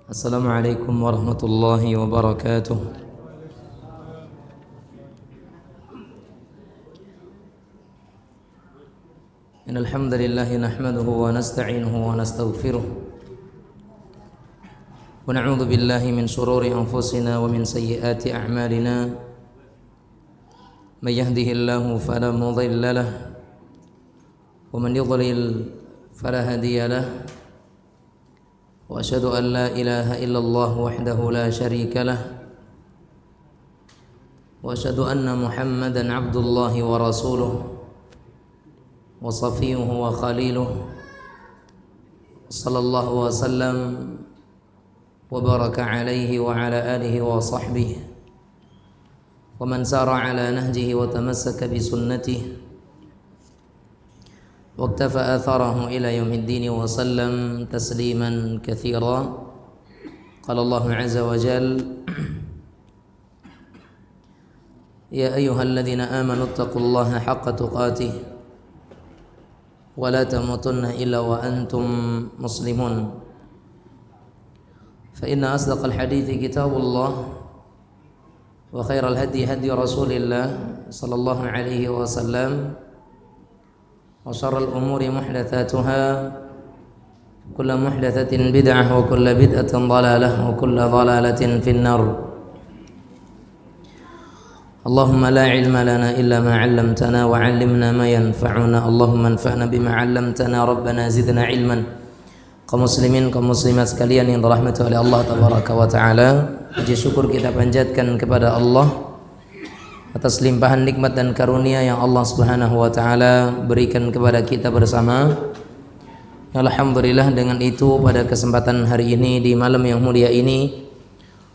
Assalamualaikum warahmatullahi wabarakatuh. Innal hamdalillah nahmaduhu wa nasta'inuhu wa nastaghfiruh. Wa na'udzu billahi min shururi anfusina wa min sayyiati a'malina. May yahdihillahu fala mudilla lahu wa man yudlil fala hadiya lahu. وأشهد أن لا إله إلا الله وحده لا شريك له وأشهد أن محمدا عبد الله ورسوله وصفيه وخليله صلى الله وسلم وبارك عليه وعلى آله وصحبه ومن سار على نهجه وتمسك بسنته واقتفى آثاره إلى يوم الدين وسلم تسليما كثيرا. قال الله عز وجل: يا أيها الذين آمنوا اتقوا الله حق تقاته ولا تموتن إلا وأنتم مسلمون. فإن أصدق الحديث كتاب الله وخير الهدي هدي رسول الله صلى الله عليه وسلم وشر الأمور محدثاتها كل محدثة بدعة وكل بدعة ضلالة وكل ضلالة في النار. اللهم لا علم لنا إلا ما علمتنا وعلمنا ما ينفعنا اللهم انفعنا بما علمتنا ربنا زدنا علما. Kaum muslimin, kaum muslimat sekalian yang dirahmati oleh Allah tabaraka wa taala, puji syukur kita panjatkan kepada Allah atas limpahan nikmat dan karunia yang Allah Subhanahu wa taala berikan kepada kita bersama. Alhamdulillah, dengan itu pada kesempatan hari ini di malam yang mulia ini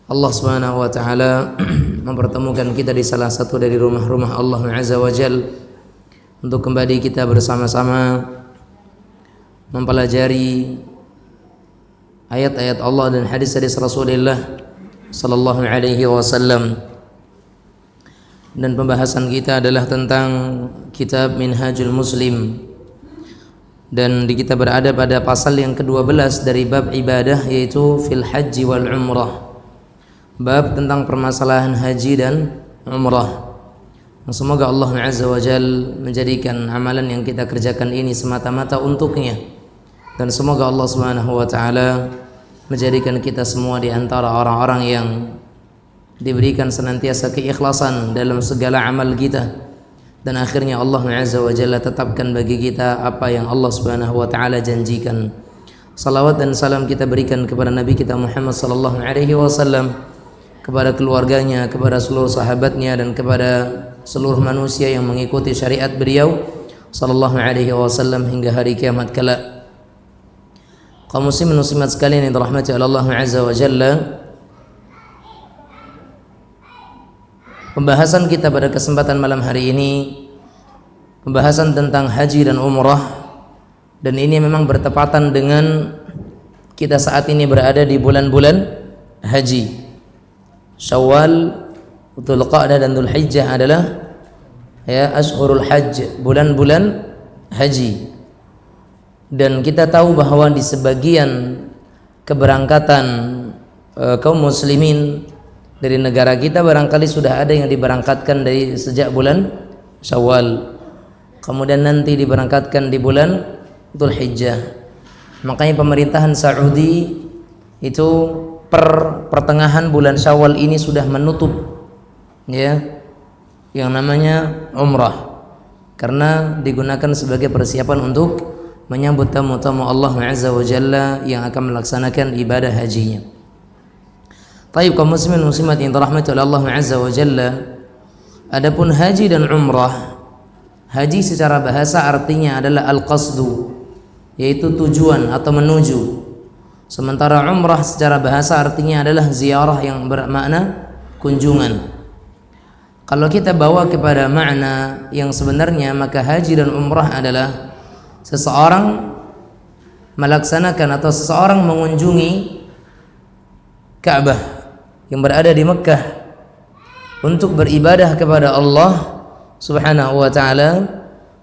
Allah Subhanahu wa taala mempertemukan kita di salah satu dari rumah-rumah Allah Azza wa Jalla untuk kembali kita bersama-sama mempelajari ayat-ayat Allah dan hadis-hadis Rasulullah sallallahu alaihi wasallam. Dan pembahasan kita adalah tentang kitab Minhajul Muslim, dan kita berada pada pasal yang ke-12 dari bab ibadah, yaitu fil haji wal umrah, bab tentang permasalahan haji dan umrah. Semoga Allah Azza wa Jalla menjadikan amalan yang kita kerjakan ini semata-mata untuknya, dan semoga Allah Subhanahu wa taala menjadikan kita semua di antara orang-orang yang diberikan senantiasa keikhlasan dalam segala amal kita, dan akhirnya Allah Azza wa Jalla tetapkan bagi kita apa yang Allah Subhanahu wa taala janjikan. Salawat dan salam kita berikan kepada Nabi kita Muhammad sallallahu alaihi wasallam, kepada keluarganya, kepada seluruh sahabatnya, dan kepada seluruh manusia yang mengikuti syariat beliau sallallahu alaihi wasallam hingga hari kiamat kelak. Kaum muslimin muslimat sekalian yang dirahmati oleh Allah Azza wa Jalla, pembahasan kita pada kesempatan malam hari ini pembahasan tentang haji dan umrah, dan ini memang bertepatan dengan kita saat ini berada di bulan-bulan haji. Syawal, Dzulqa'dah dan Dzulhijjah adalah ashhurul hajj, bulan-bulan haji. Dan kita tahu bahwa di sebagian keberangkatan kaum muslimin dari negara kita barangkali sudah ada yang diberangkatkan dari sejak bulan Syawal, kemudian nanti diberangkatkan di bulan Dzulhijjah. Makanya pemerintahan Saudi itu pertengahan bulan Syawal ini sudah menutup yang namanya umrah, karena digunakan sebagai persiapan untuk menyambut tamu-tamu Allah Azza wa Jalla yang akan melaksanakan ibadah hajinya. Taib kaum muslimin muslimat yang dirahmati oleh Allah Azza wa Jalla, adapun haji dan umrah, haji secara bahasa artinya adalah al-qasdu, yaitu tujuan atau menuju. Sementara umrah secara bahasa artinya adalah ziarah yang bermakna kunjungan. Kalau kita bawa kepada makna yang sebenarnya, maka haji dan umrah adalah seseorang melaksanakan atau seseorang mengunjungi Ka'bah yang berada di Mekah untuk beribadah kepada Allah Subhanahu wa taala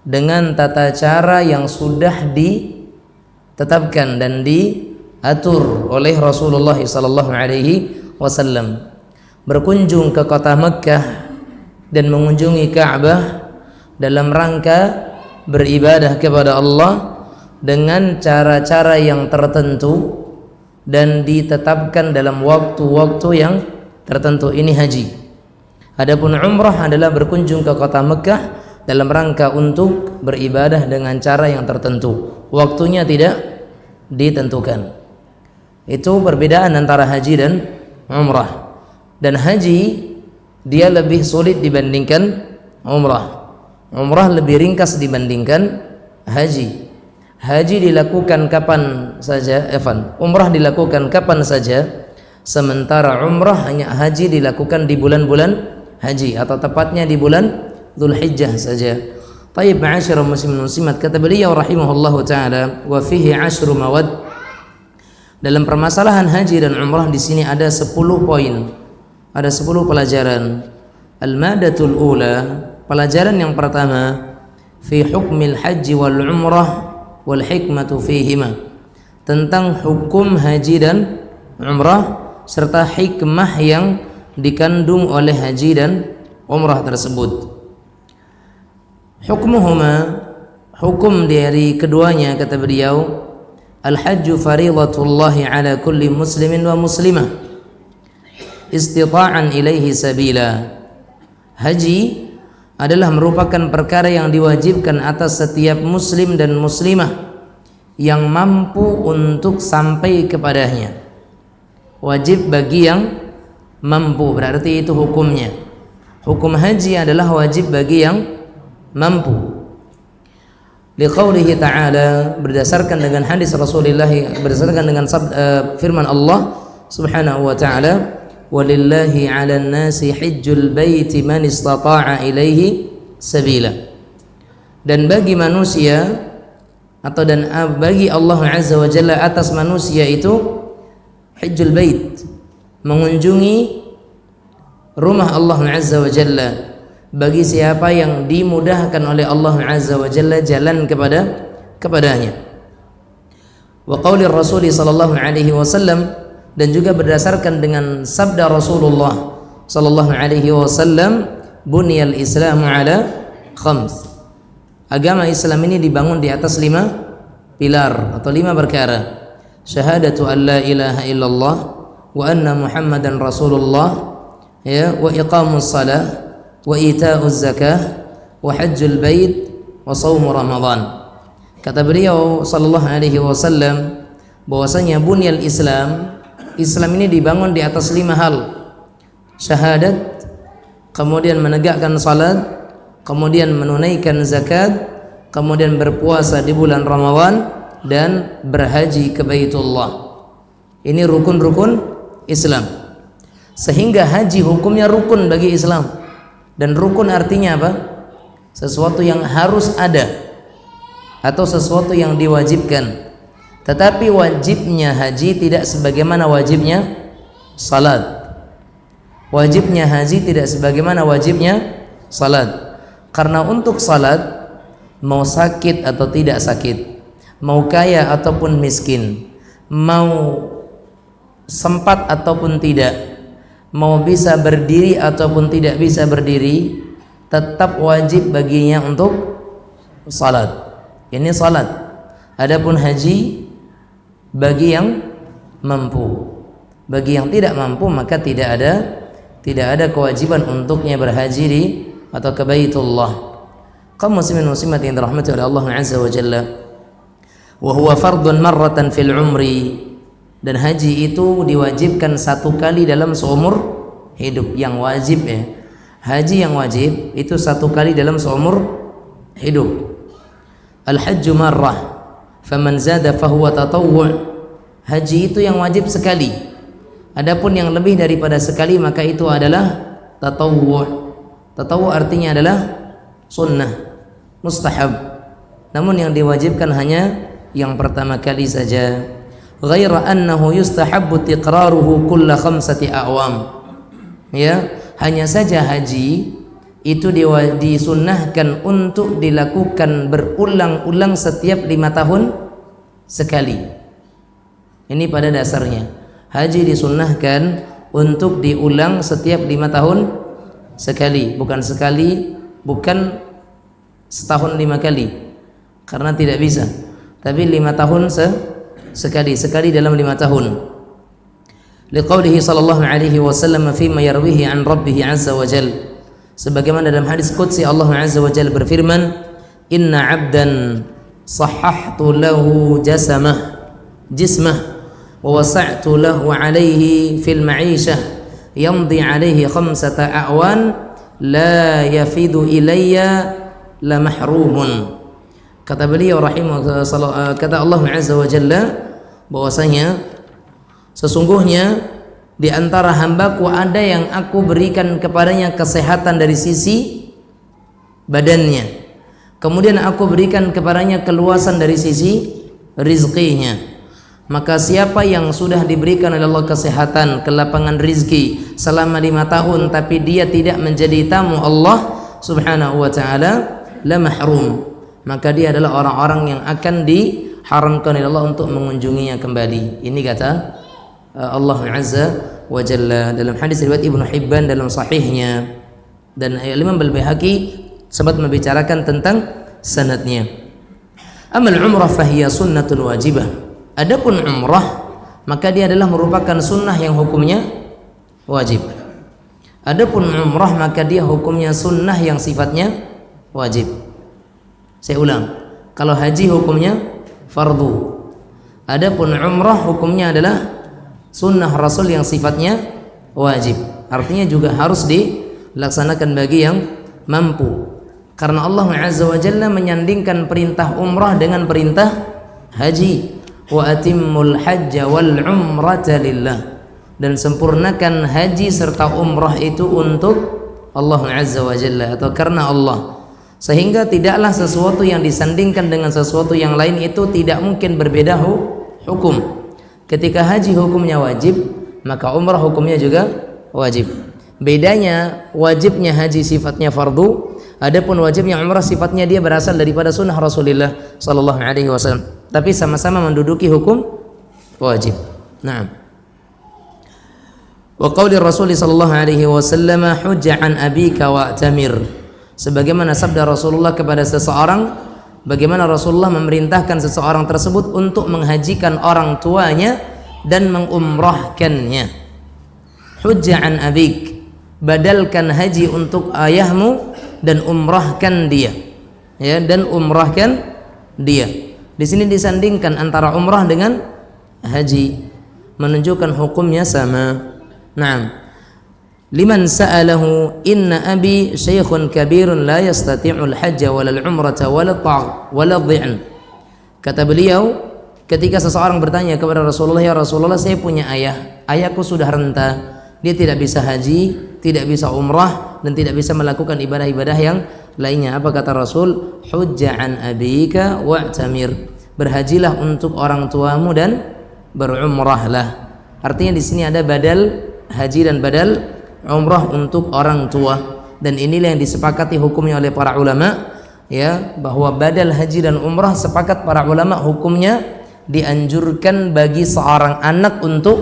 dengan tata cara yang sudah ditetapkan dan diatur oleh Rasulullah sallallahu alaihi wasallam, berkunjung ke kota Mekkah dan mengunjungi Ka'bah dalam rangka beribadah kepada Allah dengan cara-cara yang tertentu dan ditetapkan dalam waktu-waktu yang tertentu. Ini haji. Adapun umrah adalah berkunjung ke kota Mekkah dalam rangka untuk beribadah dengan cara yang tertentu, waktunya tidak ditentukan. Itu perbedaan antara haji dan umrah. Dan haji dia lebih sulit dibandingkan umrah. Umrah lebih ringkas dibandingkan haji. Haji dilakukan kapan saja, umrah dilakukan kapan saja, sementara umrah hanya haji dilakukan di bulan-bulan haji, atau tepatnya di bulan Dzulhijjah saja. Taib, ma'asyiral muslimin muslimat, kata beliau rahimahullahu taala, wa fihi 10 mawad. Dalam permasalahan haji dan umrah di sini ada 10 poin, ada 10 pelajaran. Al-madatul ula, pelajaran yang pertama, fi hukmil haji wal umrah wal hikmatu fihima, tentang hukum haji dan umrah serta hikmah yang dikandung oleh haji dan umrah tersebut. Hukmuhuma, hukum dari keduanya, kata beliau, al-hajju fariidatullahi ala kulli muslimin wa muslimah istita'an ilaihi sabila. Haji adalah merupakan perkara yang diwajibkan atas setiap muslim dan muslimah yang mampu untuk sampai kepadanya. Wajib bagi yang mampu, berarti itu hukumnya. Hukum haji adalah wajib bagi yang mampu. Liqaulihi ta'ala, berdasarkan dengan hadis Rasulullah, berdasarkan dengan firman Allah Subhanahu wa ta'ala, walillahi 'alan nasi hajjul baiti man istata'a ilaihi sabila. Dan bagi manusia bagi Allah Azza wa Jalla atas manusia itu hajjul bait, mengunjungi rumah Allah Azza wa Jalla, bagi siapa yang dimudahkan oleh Allah Azza wa Jalla jalan kepadanya. Wa qauli Rasul sallallahu alaihi wasallam, dan juga berdasarkan dengan sabda Rasulullah sallallahu alaihi wasallam, bunyal islamu ala khams. Agama Islam ini dibangun di atas 5 pilar atau 5 perkara. Syahadatu an la ilaha illallah wa anna Muhammadan Rasulullah, ya, wa iqamus salah wa ita'uz zakah wa hajjul bait wa shaum Ramadan. Kata beliau sallallahu alaihi wasallam bahwasanya bunyal Islam, Islam ini dibangun di atas 5 hal. Syahadat, kemudian menegakkan salat, kemudian menunaikan zakat, kemudian berpuasa di bulan Ramadan, dan berhaji ke Baitullah. Ini rukun-rukun Islam. Sehingga haji hukumnya rukun bagi Islam. Dan rukun artinya apa? Sesuatu yang harus ada atau sesuatu yang diwajibkan. Tetapi wajibnya haji tidak sebagaimana wajibnya salat. Wajibnya haji tidak sebagaimana wajibnya salat. Karena untuk salat, mau sakit atau tidak sakit, mau kaya ataupun miskin, mau sempat ataupun tidak, mau bisa berdiri ataupun tidak bisa berdiri, tetap wajib baginya untuk salat. Ini salat. Adapun haji bagi yang mampu. Bagi yang tidak mampu maka tidak ada kewajiban untuknya berhaji atau ke Baitullah. Kaum muslimin muslimat yang dirahmati oleh Allah Azza wa Jalla, wa huwa fardun marratan fil umri, dan haji itu diwajibkan 1 kali dalam seumur hidup. Yang wajib, ya, haji yang wajib itu 1 kali dalam seumur hidup. Al-hajju marrah faman zada fahuwa tatawwu'. Haji itu yang wajib sekali. Adapun yang lebih daripada sekali maka itu adalah tatawwu'. Tatawwu' artinya adalah sunnah, mustahab. Namun yang diwajibkan hanya yang pertama kali saja. Ghaira annahu yustahabbu tiqraruhu kulla 5 a'wam. Ya, hanya saja haji itu disunnahkan untuk dilakukan berulang-ulang setiap 5 tahun sekali. Ini pada dasarnya haji disunnahkan untuk diulang setiap 5 tahun sekali, bukan setahun 5 kali, karena tidak bisa, tapi 5 tahun sekali dalam 5 tahun. Liqaulihi sallallahu alaihi wasallam fima yarwihi an rabbih azza wa jal, sebagaimana dalam hadis qudsi Allah azza wa jalla berfirman, inna 'abdan sahhahtu lahu jismah wa wasa'tu lahu alaihi fil ma'ishah yamdi alaihi 5 a'wan la yafidu ilayya la mahrumun. Kata beliau kata Allah azza wa jalla bahwasanya sesungguhnya di antara hambaku ada yang aku berikan kepadanya kesehatan dari sisi badannya, kemudian aku berikan kepadanya keluasan dari sisi rizkinya. Maka siapa yang sudah diberikan oleh Allah kesehatan, kelapangan rizki selama 5 tahun, tapi dia tidak menjadi tamu Allah subhanahu wa ta'ala, la mahrum, maka dia adalah orang-orang yang akan diharamkan oleh Allah untuk mengunjunginya kembali. Ini kata Allah azza wa jalla dalam hadis riwayat Ibnu Hibban dalam sahihnya, dan Imam Al-Baihaqi sempat membicarakan tentang sanadnya. Amal umrah fahiya sunnatun wajibah. Adapun umrah maka dia adalah merupakan sunnah yang hukumnya wajib. Adapun umrah maka dia hukumnya sunnah yang sifatnya wajib. Saya ulang, kalau haji hukumnya fardu, adapun umrah hukumnya adalah sunnah Rasul yang sifatnya wajib, artinya juga harus dilaksanakan bagi yang mampu, karena Allah azza wa jalla menyandingkan perintah umrah dengan perintah haji. Wa atimmul hajja wal umrata lillah, dan sempurnakan haji serta umrah itu untuk Allah azza wa jalla, atau karena Allah, sehingga tidaklah sesuatu yang disandingkan dengan sesuatu yang lain itu tidak mungkin berbeda hukum. Ketika haji hukumnya wajib, maka umrah hukumnya juga wajib. Bedanya, wajibnya haji sifatnya fardu, adapun wajibnya umrah sifatnya dia berasal daripada sunnah Rasulullah sallallahu alaihi wasallam, tapi sama-sama menduduki hukum wajib. Naam. Wa qauli Rasul sallallahu alaihi wasallam, hujja an abika wa'tamir, sebagaimana sabda Rasulullah kepada seseorang, bagaimana Rasulullah memerintahkan seseorang tersebut untuk menghajikan orang tuanya dan mengumrahkannya. Hujja an abik, badalkan haji untuk ayahmu dan umrahkan dia, ya, dan umrahkan dia. Di sini disandingkan antara umrah dengan haji, menunjukkan hukumnya sama. Naam. Liman sa'alahu inna abi syekhun kabirun la yastati'ul hajja walal umrata walal dhi'an. Kata beliau, ketika seseorang bertanya kepada Rasulullah, ya Rasulullah, saya punya ayahku sudah renta, dia tidak bisa haji, tidak bisa umrah, dan tidak bisa melakukan ibadah-ibadah yang lainnya. Apa kata Rasul? Hujja an abika wa'tamir, berhajilah untuk orang tuamu dan berumrahlah. Artinya di sini ada badal haji dan badal umrah untuk orang tua, dan inilah yang disepakati hukumnya oleh para ulama, ya, bahwa badal haji dan umrah sepakat para ulama hukumnya dianjurkan bagi seorang anak untuk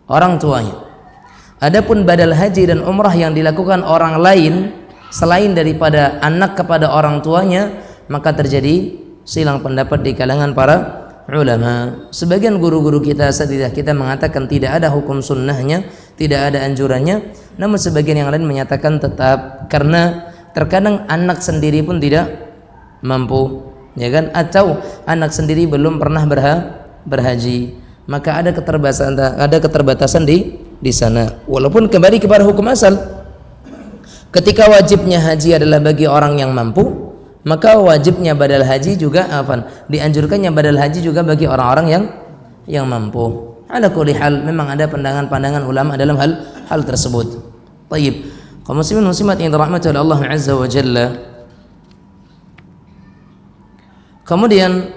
orang tuanya. Adapun badal haji dan umrah yang dilakukan orang lain selain daripada anak kepada orang tuanya, maka terjadi silang pendapat di kalangan para ulama. Sebagian guru-guru kita, asatidzah kita mengatakan tidak ada hukum sunnahnya, tidak ada anjurannya, namun sebagian yang lain menyatakan tetap, karena terkadang anak sendiri pun tidak mampu, ya kan, atau anak sendiri belum pernah berhaji, maka ada keterbatasan di sana. Walaupun kembali kepada hukum asal, ketika wajibnya haji adalah bagi orang yang mampu, maka wajibnya badal haji juga dianjurkannya badal haji juga bagi orang-orang yang mampu. Ala kulli hal, memang ada pandangan-pandangan ulama dalam hal tersebut. Baik, kaum muslimin muslimat yang dirahmati oleh Allah azza wa jalla. Kemudian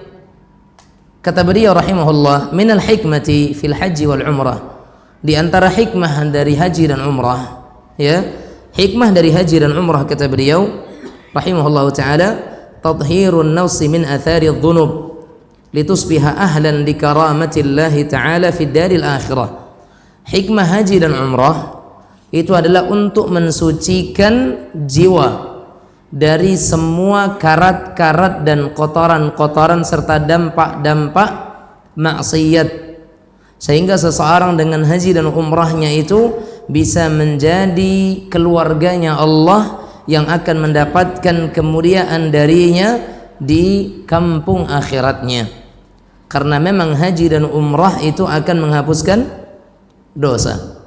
kata beliau rahimahullah, minal hikmati fil haji wal umrah, di antara hikmah dari haji dan umrah, ya, hikmah dari haji dan umrah kata beliau rahimahullah taala, tadhhirun nafsi min athari dhunub, litusbiha ahlan li karamatillahi ta'ala fid daril akhirah. Hikmah haji dan umrah itu adalah untuk mensucikan jiwa dari semua karat-karat dan kotoran-kotoran serta dampak-dampak maksiat, sehingga seseorang dengan haji dan umrahnya itu bisa menjadi keluarganya Allah yang akan mendapatkan kemuliaan darinya di kampung akhiratnya. Karena memang haji dan umrah itu akan menghapuskan dosa.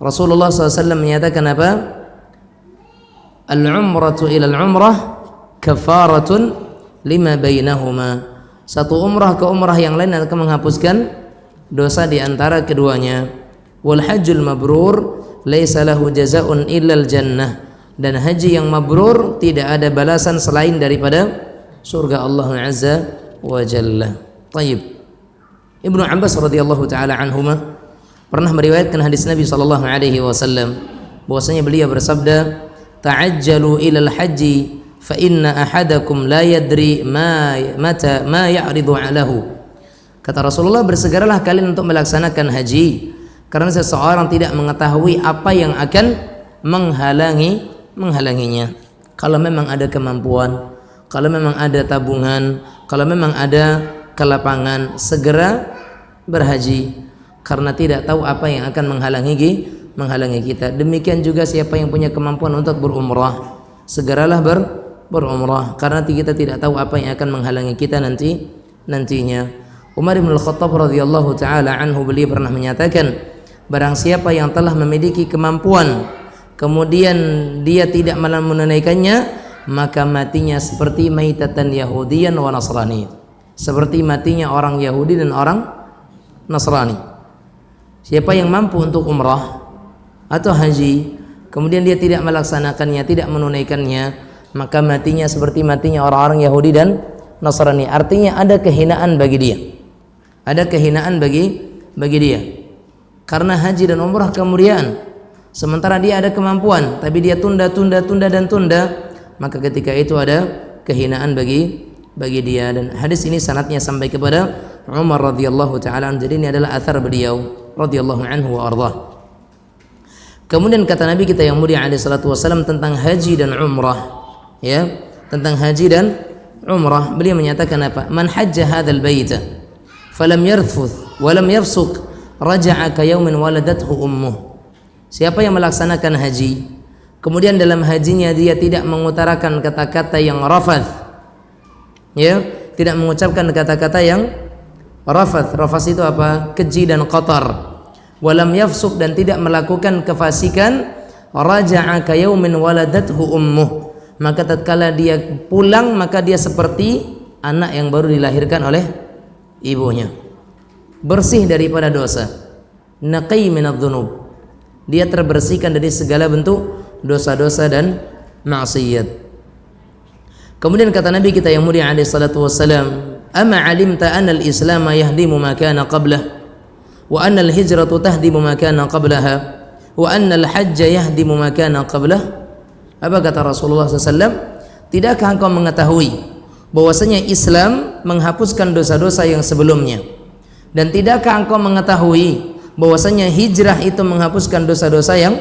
Rasulullah SAW menyatakan apa? Al-umratu ila al-umrah kafaratun lima bainahuma. Satu umrah ke umrah yang lain akan menghapuskan dosa di antara keduanya. Wal hajjul mabrur laisa lahu jazaa'un illa al-jannah. Dan haji yang mabrur tidak ada balasan selain daripada surga Allah Azza wa Jalla. Taib. Ibnu Abbas radhiyallahu taala anhuma pernah meriwayatkan hadis Nabi sallallahu alaihi wasallam bahwasanya beliau bersabda, ta'ajjalu ilal haji fa inna ahadakum la yadri ma ya'ridu alahu. Kata Rasulullah, bersegeralah kalian untuk melaksanakan haji karena seseorang tidak mengetahui apa yang akan menghalanginya. Kalau memang ada kemampuan, kalau memang ada tabungan, kalau memang ada kelapangan, segera berhaji karena tidak tahu apa yang akan menghalangi kita. Demikian juga siapa yang punya kemampuan untuk berumrah, segeralah berumrah karena kita tidak tahu apa yang akan menghalangi kita nantinya. Umar bin Al-Khattab radhiyallahu taala anhu beliau pernah menyatakan, barang siapa yang telah memiliki kemampuan kemudian dia tidak malah menunaikannya, maka matinya seperti maitatan Yahudiyan wa Nasrani, seperti matinya orang Yahudi dan orang Nasrani. Siapa yang mampu untuk umrah atau haji kemudian dia tidak melaksanakannya, tidak menunaikannya, maka matinya seperti matinya orang-orang Yahudi dan Nasrani. Artinya ada kehinaan bagi dia, ada kehinaan bagi dia karena haji dan umrah kemuliaan, sementara dia ada kemampuan tapi dia tunda, maka ketika itu ada kehinaan bagi dia. Dan hadis ini sanadnya sampai kepada Umar radhiyallahu taala. Jadi ini adalah athar beliau radhiyallahu anhu wa ardhah. Kemudian kata Nabi kita yang mulia alaihi salatu wasallam tentang haji dan umrah, ya, tentang haji dan umrah, beliau menyatakan apa? Man hajja hadzal baita falam yarfuth wa lam yafsuq raja'a ka yaumin waladathu ummuh. Siapa yang melaksanakan haji kemudian dalam hajinya dia tidak mengutarakan kata-kata yang rafath, ya, tidak mengucapkan kata-kata yang rafath. Rafath itu apa? Keji dan kotor. Walam yafsuk, dan tidak melakukan kefasikan. Raja'a ka yaumin waladathu ummuh, maka tatkala dia pulang maka dia seperti anak yang baru dilahirkan oleh ibunya, bersih daripada dosa, naqi minadz-dzunub, dia terbersihkan dari segala bentuk dosa-dosa dan maksiat. Kemudian kata Nabi kita yang mulia alaihi salatu wassalam, ama alimta anna al-islam yahdimu ma kana qablah wa anna al-hijratu tahdimu ma kana qablaha wa anna al-hajja yahdimu ma kana qablah. Apa kata Rasulullah SAW? Tidakkah engkau mengetahui bahwasanya Islam menghapuskan dosa-dosa yang sebelumnya, dan tidakkah engkau mengetahui bahwasanya hijrah itu menghapuskan dosa-dosa yang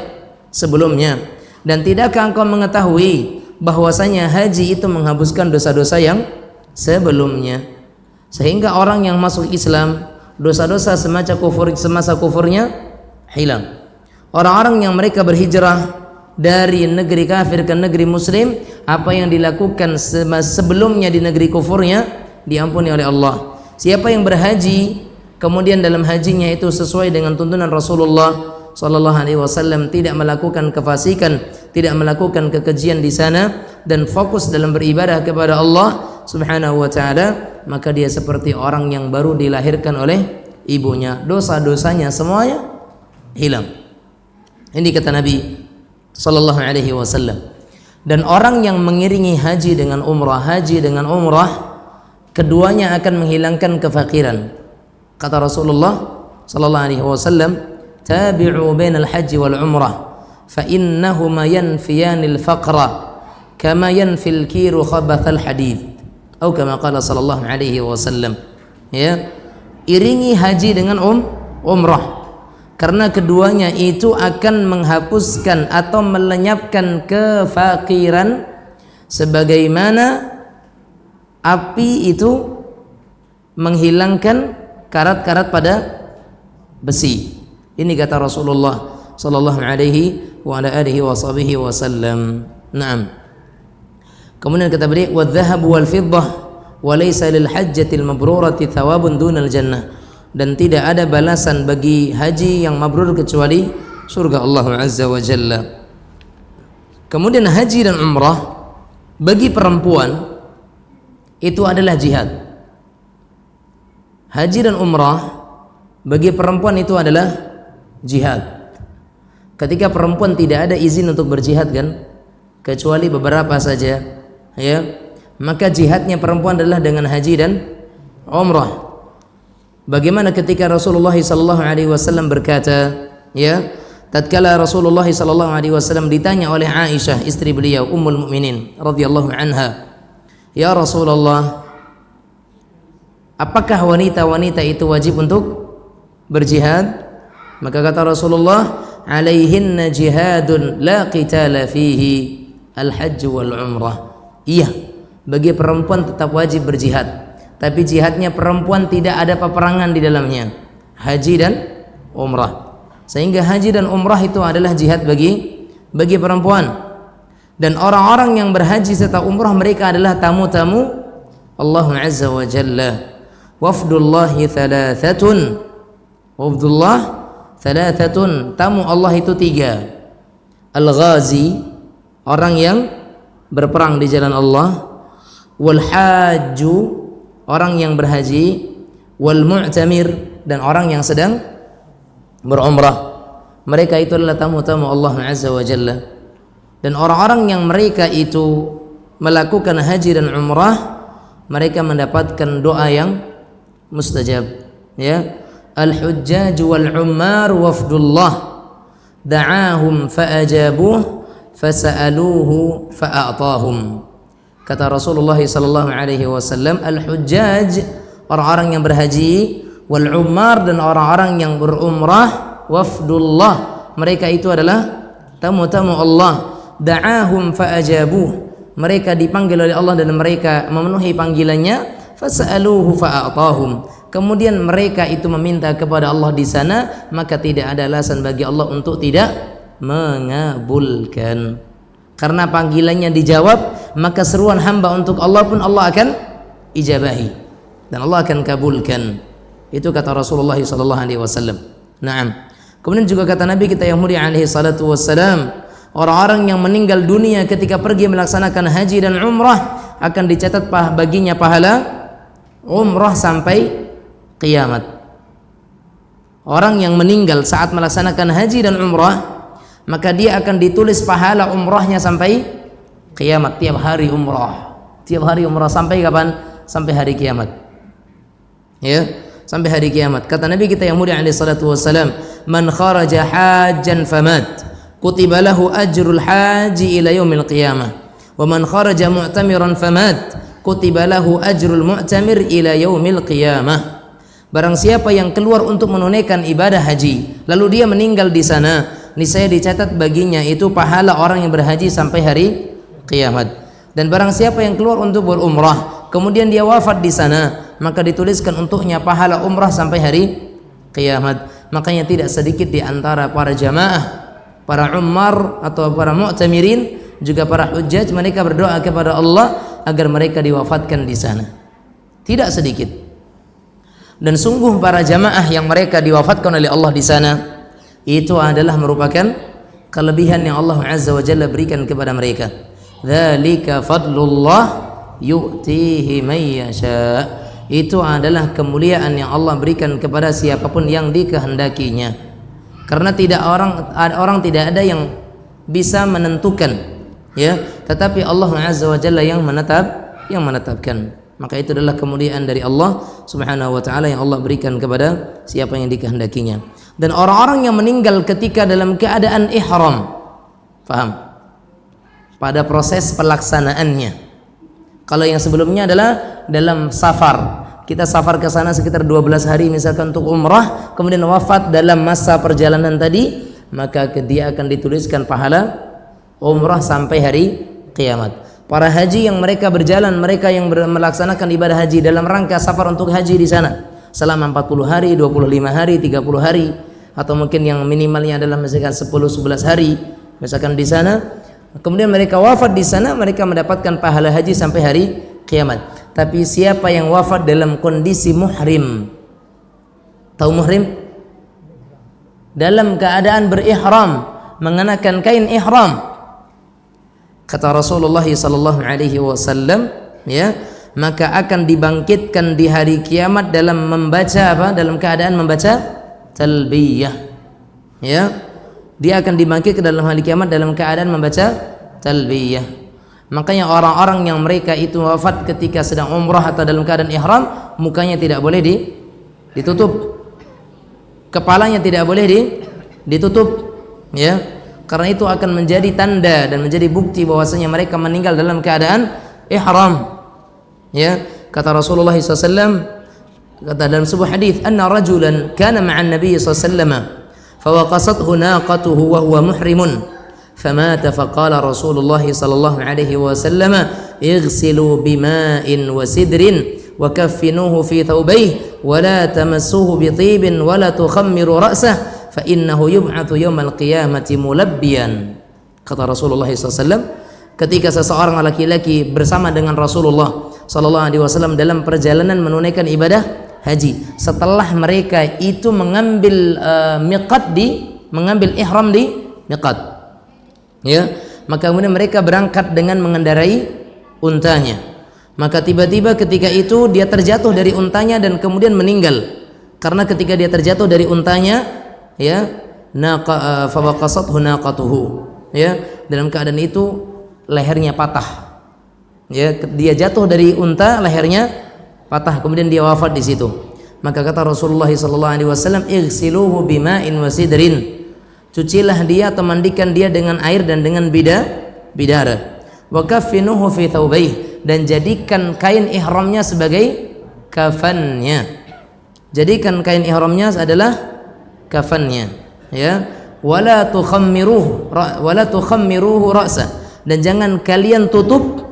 sebelumnya, dan tidakkah engkau mengetahui bahwasanya haji itu menghapuskan dosa-dosa yang sebelumnya. Sehingga orang yang masuk Islam, dosa-dosa semasa kufurnya hilang. Orang-orang yang mereka berhijrah dari negeri kafir ke negeri muslim, apa yang dilakukan sebelumnya di negeri kufurnya diampuni oleh Allah. Siapa yang berhaji kemudian dalam hajinya itu sesuai dengan tuntunan Rasulullah sallallahu alaihi wasallam, tidak melakukan kefasikan, tidak melakukan kekejian di sana, dan fokus dalam beribadah kepada Allah subhanahu wa ta'ala, maka dia seperti orang yang baru dilahirkan oleh ibunya. Dosa-dosanya semuanya hilang. Ini kata Nabi sallallahu alaihi wasallam. Dan orang yang mengiringi haji dengan umrah, keduanya akan menghilangkan kefakiran. Kata Rasulullah sallallahu alaihi wasallam, tabi'u bainal haji wal umrah fa innahuma yanfiyanil faqra kama yanfil kiru khabathal hadid, atau kama qala sallallahu alaihi wasallam. ya, iringi haji dengan umrah, karena keduanya itu akan menghapuskan atau melenyapkan kefakiran sebagaimana api itu menghilangkan karat-karat pada besi. Ini kata Rasulullah sallallahu alaihi wa ala alihi wasallam. Naam. Kemudian kata beliau, "Wadh-dhahab wal fiddah wa laysa lil hajjatil mabrurati thawabun dunal jannah." Dan tidak ada balasan bagi haji yang mabrur kecuali surga Allah Azza wa Jalla. Kemudian haji dan umrah bagi perempuan itu adalah jihad. Haji dan umrah bagi perempuan itu adalah jihad. Ketika perempuan tidak ada izin untuk berjihad kan, kecuali beberapa saja, ya, maka jihadnya perempuan adalah dengan haji dan umrah. Bagaimana ketika Rasulullah sallallahu alaihi wasallam berkata, ya, tatkala Rasulullah sallallahu alaihi wasallam ditanya oleh Aisyah istri beliau Ummul Mukminin radhiyallahu anha, "Ya Rasulullah, apakah wanita-wanita itu wajib untuk berjihad?" Maka kata Rasulullah, "Alaihinna jihadun la qitala fihi al-hajj wal umrah." Iya, bagi perempuan tetap wajib berjihad, tapi jihadnya perempuan tidak ada peperangan di dalamnya, haji dan umrah. Sehingga haji dan umrah itu adalah jihad bagi perempuan. Dan orang-orang yang berhaji serta umrah mereka adalah tamu-tamu Allah Azza wa Jalla. Wafdullahi thalathatun. Wafdullah thalathatun, tamu Allah itu 3. Al-ghazi, orang yang berperang di jalan Allah. Wal hajju, orang yang berhaji. Wal mu'tamir, dan orang yang sedang berumrah. Mereka itu adalah tamu-tamu Allah Azza wa Jalla. Dan orang-orang yang mereka itu melakukan haji dan umrah, mereka mendapatkan doa yang mustajab, ya. Al-hujjaj wal-ummar wafdullah da'ahum fa'ajabuh fasa'aluhu fa'a'tahum. Kata Rasulullah sallallahu alaihi wasallam, al-hujjaj, orang-orang yang berhaji, wal-ummar, dan orang-orang yang berumrah, wafdullah, mereka itu adalah tamu-tamu Allah. Da'ahum fa'ajabuh, mereka dipanggil oleh Allah dan mereka memenuhi panggilannya. Fasa'aluhu fa'a'tahum, kemudian mereka itu meminta kepada Allah di sana, maka tidak ada alasan bagi Allah untuk tidak mengabulkan. Karena panggilannya dijawab, maka seruan hamba untuk Allah pun Allah akan ijabahi dan Allah akan kabulkan. Itu kata Rasulullah sallallahu alaihi wasallam. Naam. Kemudian juga kata Nabi kita yang mulia alaihi salatu wassalam, orang-orang yang meninggal dunia ketika pergi melaksanakan haji dan umrah akan dicatat baginya pahala umrah sampai kiamat. Orang yang meninggal saat melaksanakan haji dan umrah, maka dia akan ditulis pahala umrahnya sampai kiamat. Tiap hari umrah, tiap hari umrah sampai kapan? Sampai hari kiamat, ya, sampai hari kiamat. Kata Nabi kita yang mulia alaihi salatu wassalam, man kharaja hajjan famat kutiba lahu ajrul haji ila yaumil qiyamah, wa man kharaja mu'tamiran famat kutiba lahu ajrul mu'tamir ila yaumil qiyamah. Barang siapa yang keluar untuk menunaikan ibadah haji lalu dia meninggal di sana, niscaya dicatat baginya itu pahala orang yang berhaji sampai hari kiamat. Dan barang siapa yang keluar untuk berumrah kemudian dia wafat di sana, maka dituliskan untuknya pahala umrah sampai hari kiamat. Makanya tidak sedikit di antara para jamaah, para ummar atau para mu'tamirin, juga para hujjaj, mereka berdoa kepada Allah agar mereka diwafatkan di sana. Tidak sedikit. Dan sungguh para jamaah yang mereka diwafatkan oleh Allah di sana, itu adalah merupakan kelebihan yang Allah Azza wa Jalla berikan kepada mereka. Dzalika fadlullah yu'tihi may yasha. Itu adalah kemuliaan yang Allah berikan kepada siapapun yang dikehendakinya. Karena orang tidak ada yang bisa menentukan, ya, tetapi Allah Azza wa Jalla yang menetapkan. Maka itu adalah kemuliaan dari Allah Subhanahu wa taala yang Allah berikan kepada siapa yang dikehendakinya. Dan orang-orang yang meninggal ketika dalam keadaan ihram, paham? Pada proses pelaksanaannya. Kalau yang sebelumnya adalah dalam safar, kita safar ke sana sekitar 12 hari misalkan untuk umrah, kemudian wafat dalam masa perjalanan tadi, maka dia akan dituliskan pahala umrah sampai hari kiamat. Para haji yang mereka berjalan, mereka yang melaksanakan ibadah haji dalam rangka safar untuk haji di sana selama 40 hari, 25 hari, 30 hari, atau mungkin yang minimalnya adalah misalkan 10-11 hari misalkan di sana, kemudian mereka wafat di sana, mereka mendapatkan pahala haji sampai hari kiamat. Tapi siapa yang wafat dalam kondisi muhrim, tahu muhrim? Dalam keadaan berihram, mengenakan kain ihram, kata Rasulullah sallallahu alaihi wasallam, ya, maka akan dibangkitkan di hari kiamat dalam membaca apa? Dalam keadaan membaca talbiyah. Ya. Dia akan dibangkitkan dalam hari kiamat dalam keadaan membaca talbiyah. Makanya orang-orang yang mereka itu wafat ketika sedang umrah atau dalam keadaan ihram, mukanya tidak boleh ditutup. Kepalanya tidak boleh ditutup, ya. Karena itu akan menjadi tanda dan menjadi bukti bahwasanya mereka meninggal dalam keadaan ihram. Ya, kata Rasulullah SAW, kata dalam sebuah hadis, anna rajulan kana ma'an nabiy SAW fawaqasathu naqatuhu wa huwa muhrimun famata faqala Rasulullah sallallahu alaihi wasallam ighsilu bima'in wa sidrin wa kaffinuhu fi thawbayhi wa la tamassuhu bi tibin wa la tukhammiru ra'sah fa innahu yub'atsu yaumal qiyamati mulabbiyan. Kata Rasulullah SAW, ketika seseorang laki-laki bersama dengan Rasulullah sallallahu alaihi wasallam dalam perjalanan menunaikan ibadah haji, setelah mereka itu mengambil mengambil ihram di miqat, ya, maka kemudian mereka berangkat dengan mengendarai untanya, maka tiba-tiba ketika itu dia terjatuh dari untanya dan kemudian meninggal. Karena ketika dia terjatuh dari untanya, ya, fawaqasathu naqatuhu, ya, dalam keadaan itu lehernya patah. Ya, dia jatuh dari unta, lehernya patah, kemudian dia wafat di situ. Maka kata Rasulullah sallallahu alaihi wasallam, ighsiluhu bima'in wa sidrin, cucilah dia atau mandikan dia dengan air dan dengan bidara. Wa kaffinuhu fi thawbayhi, dan jadikan kain ihramnya sebagai kafannya. Jadikan kain ihramnya adalah kafannya, ya. Wala tukhammiruhu ra'sa, dan jangan kalian tutup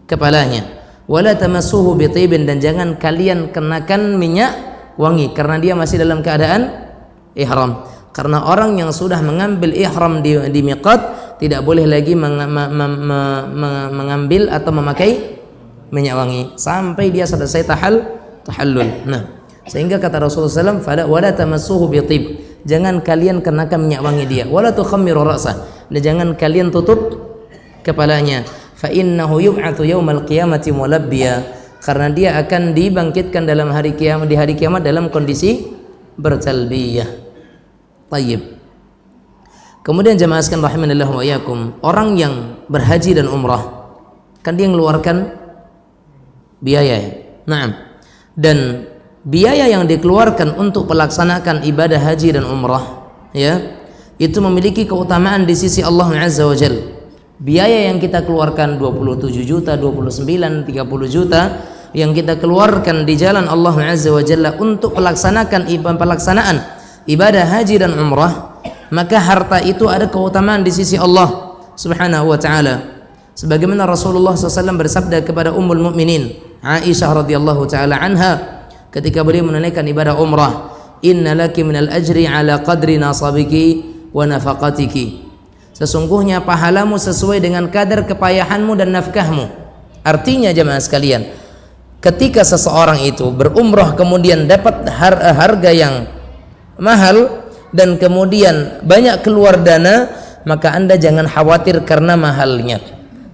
kepalanya. Wala tamassuhu bitibin, dan jangan kalian kenakan minyak wangi karena dia masih dalam keadaan ihram. Karena orang yang sudah mengambil ihram di miqat tidak boleh lagi mengambil atau memakai minyak wangi sampai dia selesai tahallul. Nah, sehingga kata Rasulullah SAW, wala tamassuhu bitib, jangan kalian kenakan minyak wangi dia. Wala tukhammiru ra'sah, dan jangan kalian tutup kepalanya. Fa innahu yub'atsu yaumal qiyamati mulabbiya, karena dia akan dibangkitkan dalam hari kiamat, di hari kiamat dalam kondisi bertalbiyah. Tayyib. Kemudian jemaah sekalian rahimanallah wa iyyakum, orang yang berhaji dan umrah kan dia mengeluarkan biaya, ya? Naam. Dan biaya yang dikeluarkan untuk melaksanakan ibadah haji dan umrah, ya, itu memiliki keutamaan di sisi Allah Azza wa Jalla. Biaya yang kita keluarkan 27 juta, 29, 30 juta yang kita keluarkan di jalan Allah Azza wa Jalla untuk pelaksanaan ibadah haji dan umrah, maka harta itu ada keutamaan di sisi Allah Subhanahu wa taala. Sebagaimana Rasulullah SAW bersabda kepada Ummul Mukminin Aisyah radhiyallahu taala anha ketika beliau menunaikan ibadah umrah, "Inna laki minal ajri ala qadri nasabiki wa nafaqatiki." Sesungguhnya pahalamu sesuai dengan kadar kepayahanmu dan nafkahmu. Artinya jemaah sekalian, ketika seseorang itu berumrah kemudian dapat harga yang mahal dan kemudian banyak keluar dana, maka Anda jangan khawatir karena mahalnya.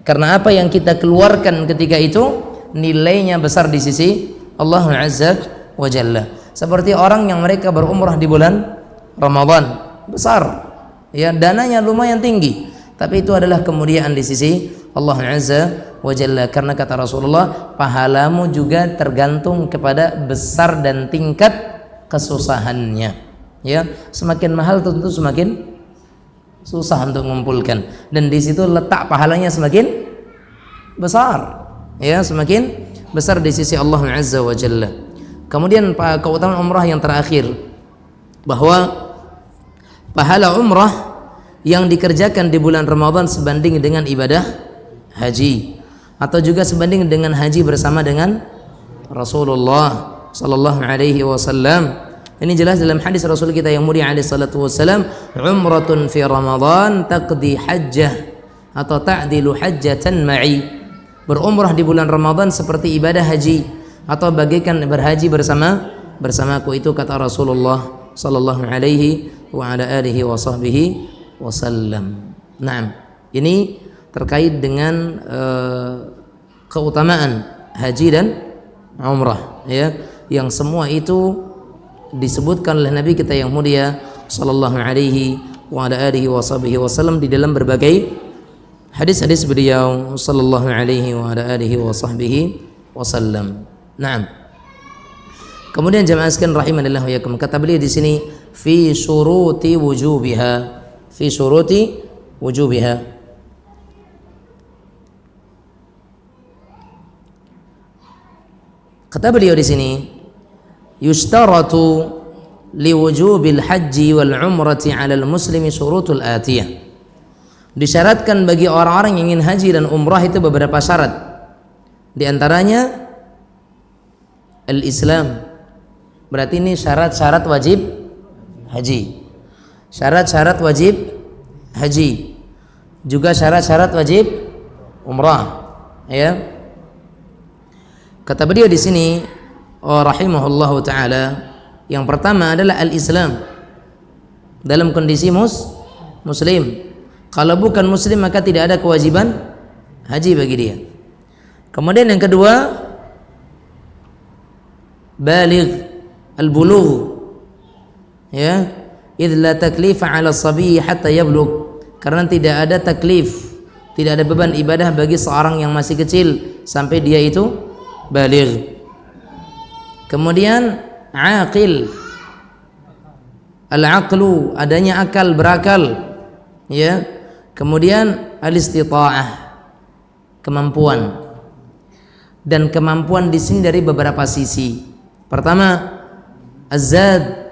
Karena apa yang kita keluarkan ketika itu nilainya besar di sisi Allah Azza wa Jalla. Seperti orang yang mereka berumrah di bulan Ramadan, besar, ya, dananya lumayan tinggi, tapi itu adalah kemuliaan di sisi Allah Azza wa Jalla. Karena kata Rasulullah, pahalamu juga tergantung kepada besar dan tingkat kesusahannya, ya. Semakin mahal tentu semakin susah untuk mengumpulkan, dan di situ letak pahalanya semakin besar, ya, semakin besar di sisi Allah Azza wa Jalla. Kemudian keutamaan umrah yang terakhir, bahwa pahala umrah yang dikerjakan di bulan Ramadan sebanding dengan ibadah haji, atau juga sebanding dengan haji bersama dengan Rasulullah sallallahu alaihi wasallam. Ini jelas dalam hadis Rasul kita yang mulia alaihi salatu wasallam, umratun fi Ramadan taqdi hajjah atau ta'dilu hajjatan ma'i. Berumrah di bulan Ramadan seperti ibadah haji atau bagaikan berhaji bersamaku, itu kata Rasulullah sallallahu alaihi wa ala alihi wa sahbihi wasallam. Naam, ini terkait dengan keutamaan haji dan umrah, ya, yang semua itu disebutkan oleh Nabi kita yang mulia sallallahu alaihi wa ala alihi wa sahbihi wasallam di dalam berbagai hadis-hadis beliau sallallahu alaihi wa ala alihi wa sahbihi wasallam. Naam. Kemudian jemaah sekalian rahimanillah wa iyyakum, kata beliau di sini fi syuruti wujubiha, fi syuruti wujubiha. Kata beliau di sini, yushtaratu liwujubil haji wal umrati 'alal muslimi syurutul atiyah. Disyaratkan bagi orang-orang yang ingin haji dan umrah itu beberapa syarat. Di antaranya al-Islam. Berarti ini syarat-syarat wajib haji. Syarat-syarat wajib haji. Juga syarat-syarat wajib umrah, ya. Kata beliau di sini rahimahullahu taala, yang pertama adalah al-Islam, dalam kondisi muslim. Kalau bukan muslim maka tidak ada kewajiban haji bagi dia. Kemudian yang kedua, baligh al-bulugh, ya, idh la taklifa 'ala as-sabi hatta yablugh, karena tidak ada taklif, tidak ada beban ibadah bagi seorang yang masih kecil sampai dia itu baligh. Kemudian aqil, al-aqlu, adanya akal, berakal, ya. Kemudian al-istita'ah, kemampuan. Dan kemampuan di sini dari beberapa sisi. Pertama, az-zad,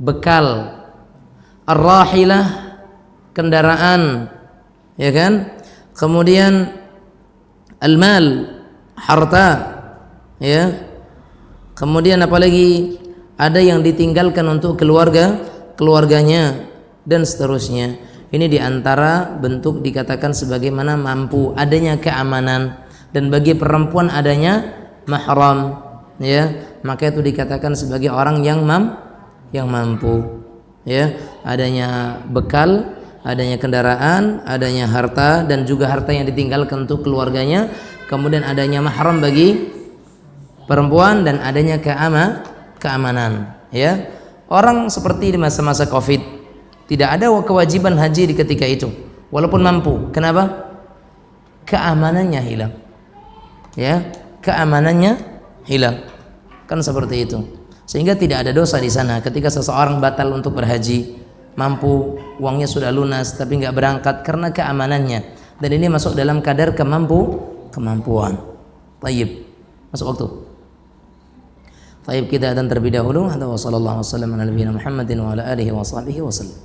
bekal, ar-rahilah, kendaraan, ya kan? Kemudian al-mal, harta, ya. Kemudian apalagi, ada yang ditinggalkan untuk keluarganya dan seterusnya. Ini diantara bentuk dikatakan sebagaimana mampu, adanya keamanan, dan bagi perempuan adanya mahram, ya, maka itu dikatakan sebagai orang yang mampu, ya, adanya bekal, adanya kendaraan, adanya harta, dan juga harta yang ditinggalkan untuk keluarganya, kemudian adanya mahram bagi perempuan, dan adanya keamanan, ya. Orang seperti di masa-masa Covid tidak ada kewajiban haji di ketika itu walaupun mampu. Kenapa? Keamanannya hilang, ya, keamanannya hilang, kan seperti itu. Sehingga tidak ada dosa di sana ketika seseorang batal untuk berhaji, mampu, uangnya sudah lunas tapi nggak berangkat karena keamanannya, dan ini masuk dalam kadar kemampuan. Tayyib, masuk waktu. Tayyib, kita akan terlebih dahulu. Hadza wa sallallahu wasallam ala nabiyina Muhammadin wa ala alihi wa sahbihi wasallam.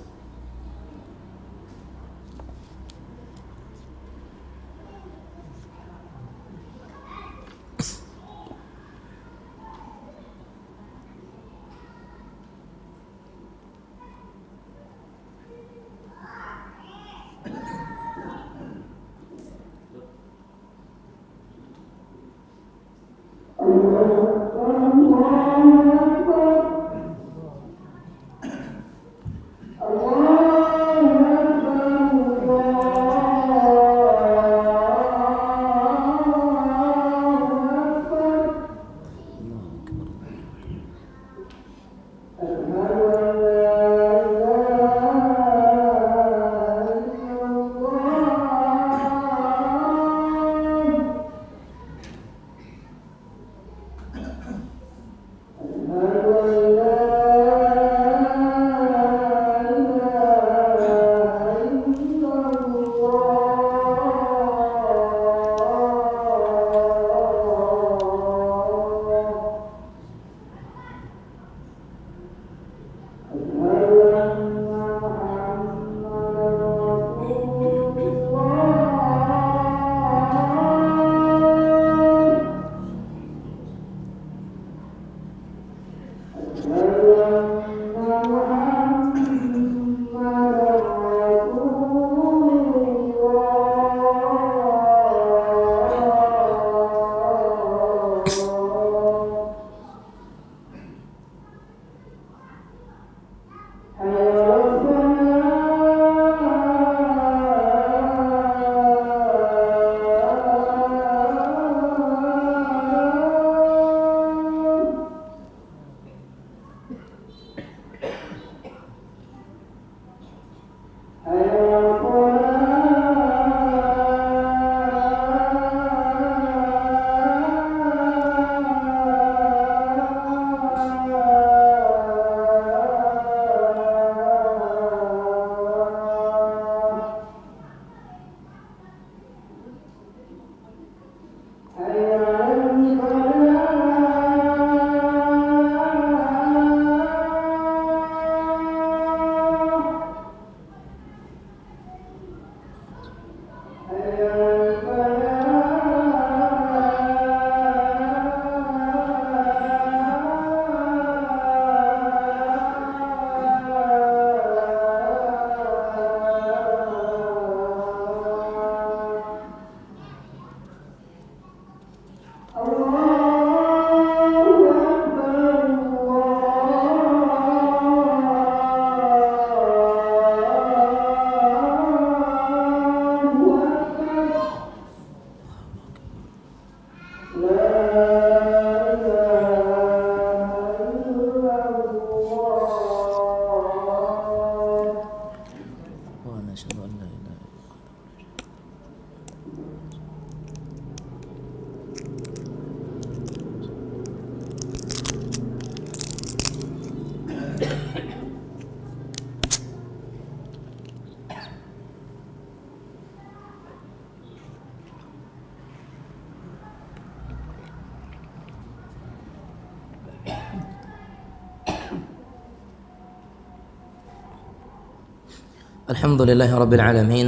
Alhamdulillahi Rabbil Alamin.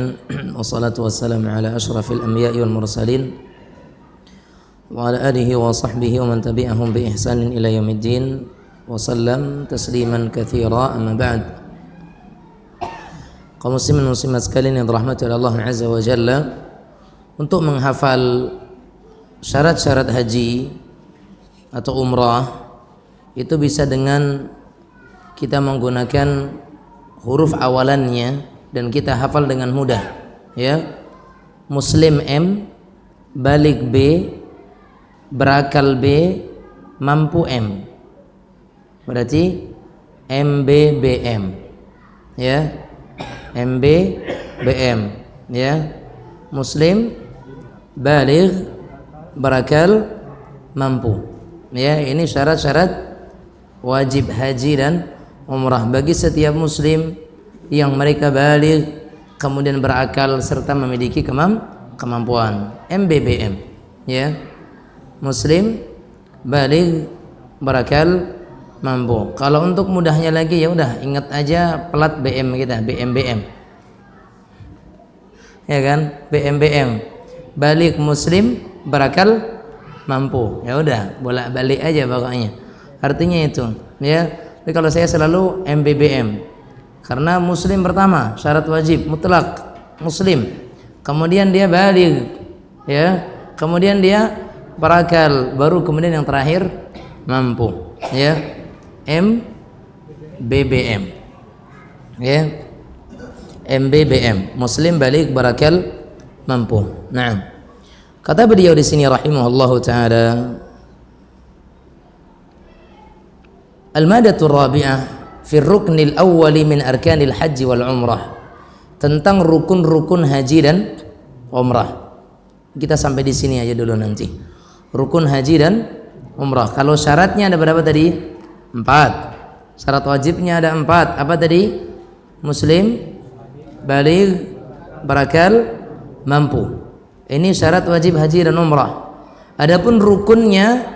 Wassalatu wassalamu ala ashrafil anbiya'i wal mursalin wa ala alihi wa sahbihi wa man tabi'ahum bi ihsanin ila yaumiddin wa sallam tasliman katsira, amma ba'd. Kaum muslimin muslimat sekalian yang dirahmati oleh Allah Azza wa Jalla, untuk menghafal syarat-syarat haji atau umrah itu bisa dengan kita menggunakan huruf awalannya dan kita hafal dengan mudah, ya. Muslim M, balik B, berakal B, mampu M. Berarti MBBM, ya. MBBM, ya. Muslim, balik, berakal, mampu. Ya, ini syarat-syarat wajib haji dan umrah bagi setiap muslim yang mereka balik, kemudian berakal serta memiliki kemampuan. MBBM, ya. Muslim, balik, berakal, mampu. Kalau untuk mudahnya lagi, ya udah ingat aja plat BM kita, BMBM, ya kan? BMBM, balik, muslim, berakal, mampu. Ya udah, bolak-balik aja pokoknya. Artinya itu, ya. Tapi kalau saya selalu MBBM, karena muslim pertama syarat wajib mutlak muslim, kemudian dia balik, ya, kemudian dia berakal, baru kemudian yang terakhir mampu, ya. MBBM, ya. MBBM, muslim, balik, berakal, mampu. Nah, kata beliau di sini rahimahullahu taala, al-madatul rabi'ah fi ruknil awwali min arkanil haji wal umrah, tentang rukun-rukun haji dan umrah. Kita sampai di sini aja dulu nanti. Rukun haji dan umrah. Kalau syaratnya ada berapa tadi? 4. Syarat wajibnya ada 4. Apa tadi? Muslim, baligh, berakal, mampu. Ini syarat wajib haji dan umrah. Adapun rukunnya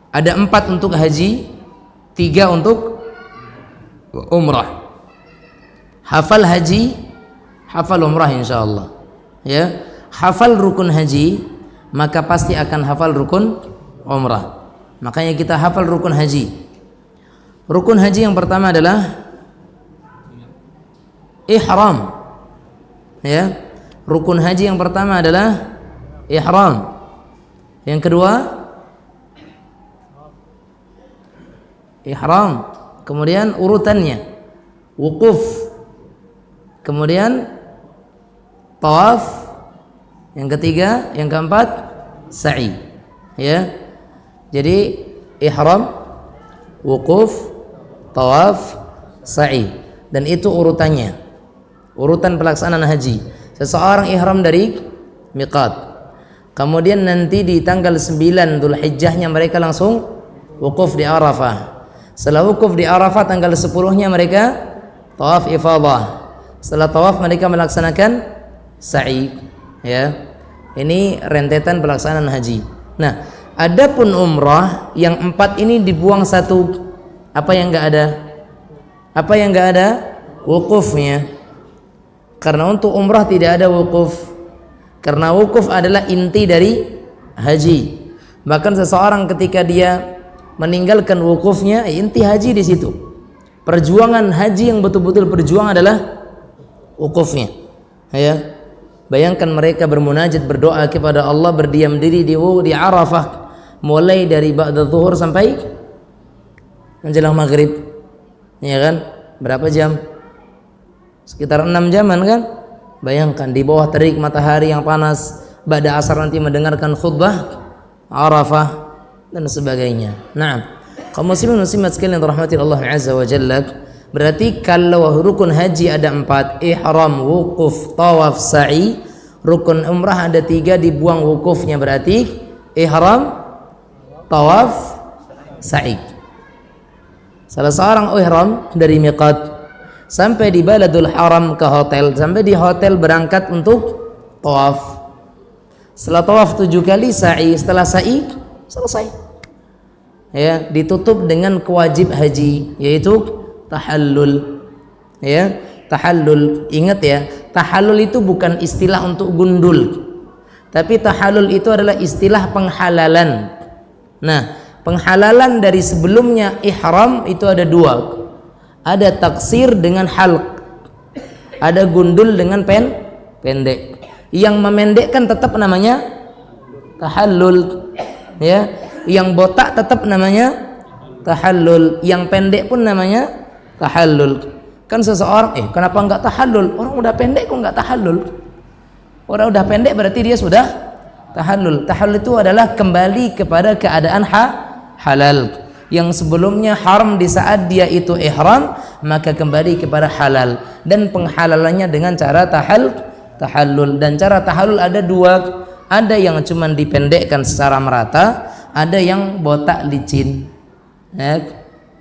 ada 4 untuk haji, 3 untuk umrah. Hafal haji, hafal umrah insyaallah, ya. Hafal rukun haji, maka pasti akan hafal rukun umrah. Makanya kita hafal rukun haji. Rukun haji yang pertama adalah ihram, ya. Rukun haji yang pertama adalah ihram. Yang kedua ihram, kemudian urutannya wukuf, kemudian tawaf, yang ketiga, yang keempat sa'i, ya. Jadi ihram, wukuf, tawaf, sa'i, dan itu urutannya. urutan pelaksanaan haji. Seseorang ihram dari miqat, kemudian nanti di tanggal 9 Dzulhijjahnya mereka langsung wukuf di Arafah. Setelah wukuf di Arafah tanggal 10-nya mereka tawaf ifadah. Setelah tawaf mereka melaksanakan sa'i, ya. Ini rentetan pelaksanaan haji. Nah, adapun umrah yang 4 ini dibuang satu. Apa yang enggak ada? Apa yang enggak ada? Wukufnya. Karena untuk umrah tidak ada wukuf. Karena wukuf adalah inti dari haji. Bahkan seseorang ketika dia meninggalkan wukufnya, inti haji di situ. Perjuangan haji yang betul-betul berjuang adalah wukufnya. Ya. Bayangkan mereka bermunajat, berdoa kepada Allah, berdiam diri di Arafah mulai dari ba'da zuhur sampai menjelang maghrib. Ya kan? Berapa jam? Sekitar 6 jaman kan? Bayangkan di bawah terik matahari yang panas, ba'da asar nanti mendengarkan khutbah Arafah dan sebagainya. Nah, kaum muslimin muslimat sekalian rahmati Allah azza wa jalla, berarti kalau rukun haji ada 4, ihram, wukuf, tawaf, sa'i. Rukun umrah ada 3, dibuang wukufnya, berarti ihram, tawaf, sa'i. Salah seorang ihram dari miqat sampai di Baladul Haram ke hotel, sampai di hotel berangkat untuk tawaf. Setelah tawaf 7 kali sa'i, setelah sa'i selesai. Ya, ditutup dengan kewajib haji, yaitu tahallul. Ya, tahallul. Ingat ya, tahallul itu bukan istilah untuk gundul, tapi tahallul itu adalah istilah penghalalan. Nah, penghalalan dari sebelumnya ihram itu ada 2. Ada taksir dengan halq, ada gundul dengan pendek. Yang memendekkan tetap namanya tahallul. Ya, yang botak tetap namanya tahallul, yang pendek pun namanya tahallul. Kan seseorang, kenapa enggak tahallul? Orang udah pendek kok enggak tahallul? Orang udah pendek berarti dia sudah tahallul. Tahallul itu adalah kembali kepada keadaan halal. Yang sebelumnya haram di saat dia itu ihram, maka kembali kepada halal. Dan penghalalannya dengan cara tahallul. Dan cara tahallul ada 2. Ada yang cuma dipendekkan secara merata, ada yang botak licin. Ya,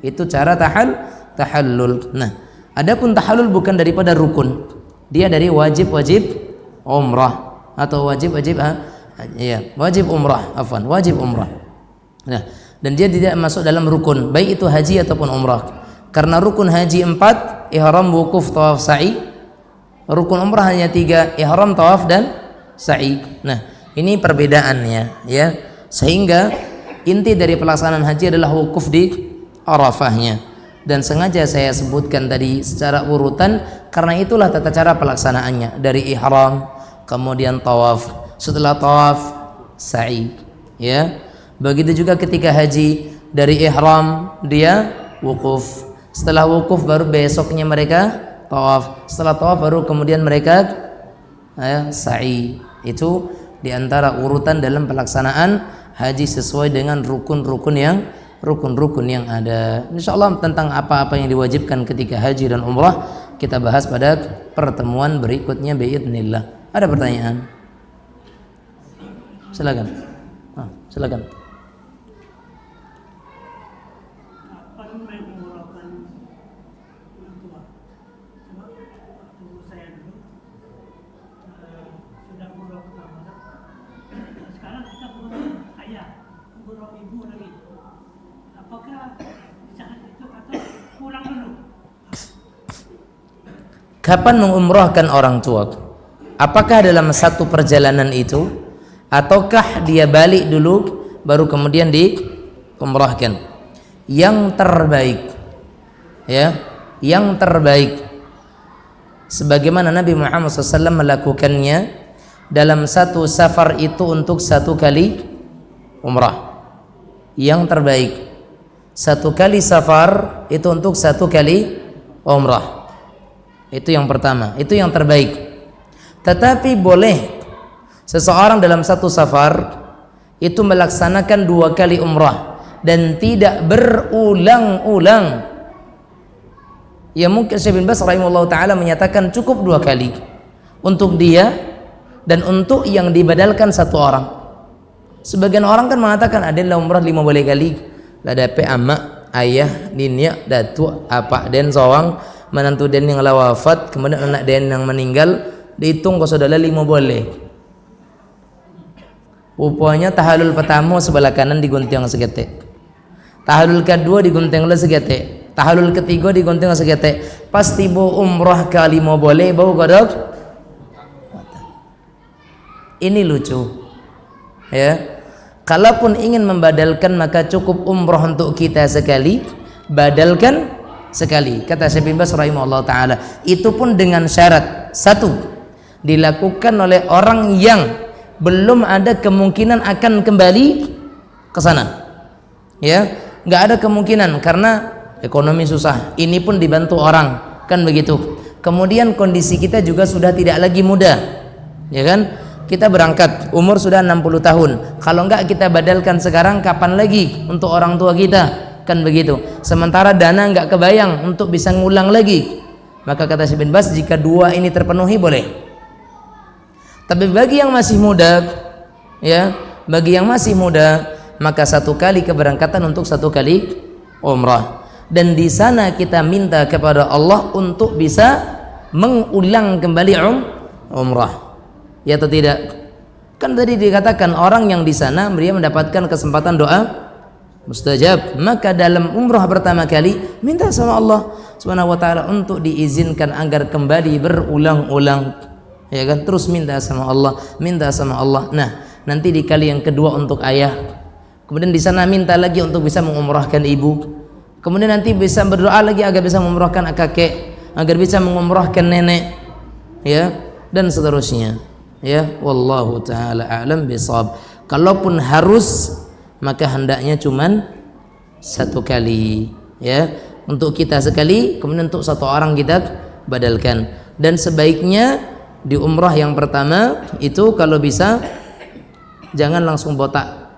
itu cara tahallul. Nah, adapun tahallul bukan daripada rukun, dia dari wajib umrah atau wajib umrah, wajib umrah. Nah, dan dia tidak masuk dalam rukun, baik itu haji ataupun umrah. Karena rukun haji 4, ihram, wukuf, tawaf, sa'i. Rukun umrah hanya 3, ihram, tawaf dan sa'i. Nah, ini perbedaannya, ya. Sehingga inti dari pelaksanaan haji adalah wukuf di Arafahnya. Dan sengaja saya sebutkan tadi secara urutan karena itulah tata cara pelaksanaannya, dari ihram, kemudian tawaf, setelah tawaf sa'i, ya. Begitu juga ketika haji, dari ihram dia wukuf, setelah wukuf baru besoknya mereka tawaf, setelah tawaf baru kemudian mereka sa'i. Itu diantara urutan dalam pelaksanaan haji sesuai dengan rukun-rukun yang ada. Insyaallah tentang apa-apa yang diwajibkan ketika haji dan umrah kita bahas pada pertemuan berikutnya biidznillah. Ada pertanyaan? Silakan. Silakan. Kapan mengumrahkan orang tua? Apakah dalam satu perjalanan itu, ataukah dia balik dulu baru kemudian diumrahkan? Yang terbaik, ya, yang terbaik, sebagaimana Nabi Muhammad SAW melakukannya dalam satu safar itu untuk 1 kali umrah. Yang terbaik, 1 kali safar itu untuk 1 kali umrah. Itu yang pertama, itu yang terbaik. Tetapi boleh seseorang dalam satu safar itu melaksanakan 2 kali umrah dan tidak berulang-ulang. Ya mungkin Syekh bin Baz rahimahullah taala menyatakan cukup 2 kali untuk dia dan untuk yang dibadalkan 1 orang. Sebagian orang kan mengatakan adalah umrah 5 kali. Lah dape ama ayah ninya datu apa den sawang menantu den yang wafat kemudian anak den yang meninggal dihitung kau saudara 5 boleh. Rupanya tahalul pertama sebelah kanan digunting segetek, tahalul kedua digunting segetek, tahalul ketiga digunting segetek. Pas tiba umrah ke 5 boleh bau godok. Ini lucu ya. Kalaupun ingin membadalkan maka cukup umrah untuk kita sekali, badalkan sekali. Kata Syekh bin Baz rahimahullah taala, itu pun dengan syarat 1, dilakukan oleh orang yang belum ada kemungkinan akan kembali ke sana. Ya, nggak ada kemungkinan karena ekonomi susah. Ini pun dibantu orang, kan begitu. Kemudian kondisi kita juga sudah tidak lagi muda, ya kan? Kita berangkat umur sudah 60 tahun. Kalau enggak kita badalkan sekarang kapan lagi untuk orang tua kita, kan begitu. Sementara dana enggak kebayang untuk bisa ngulang lagi. Maka kata Syekh bin Baz, jika 2 ini terpenuhi boleh. Tapi bagi yang masih muda, ya, bagi yang masih muda, maka 1 kali keberangkatan untuk 1 kali umrah. Dan di sana kita minta kepada Allah untuk bisa mengulang kembali umrah. Ya atau tidak? Kan tadi dikatakan orang yang di sana dia mendapatkan kesempatan doa mustajab. Maka dalam umrah pertama kali minta sama Allah Subhanahu wa taala untuk diizinkan agar kembali berulang-ulang. Ya kan? Terus minta sama Allah, minta sama Allah. Nah, nanti di kali yang kedua untuk ayah. Kemudian di sana minta lagi untuk bisa mengumrahkan ibu. Kemudian nanti bisa berdoa lagi agar bisa mengumrahkan kakek, agar bisa mengumrahkan nenek. Ya, dan seterusnya. Ya, wallahu taala a'lam bisawab. Kalaupun harus maka hendaknya cuman 1 kali, ya, untuk kita sekali, kemudian untuk 1 orang kita badalkan. Dan sebaiknya di umrah yang pertama itu kalau bisa jangan langsung botak,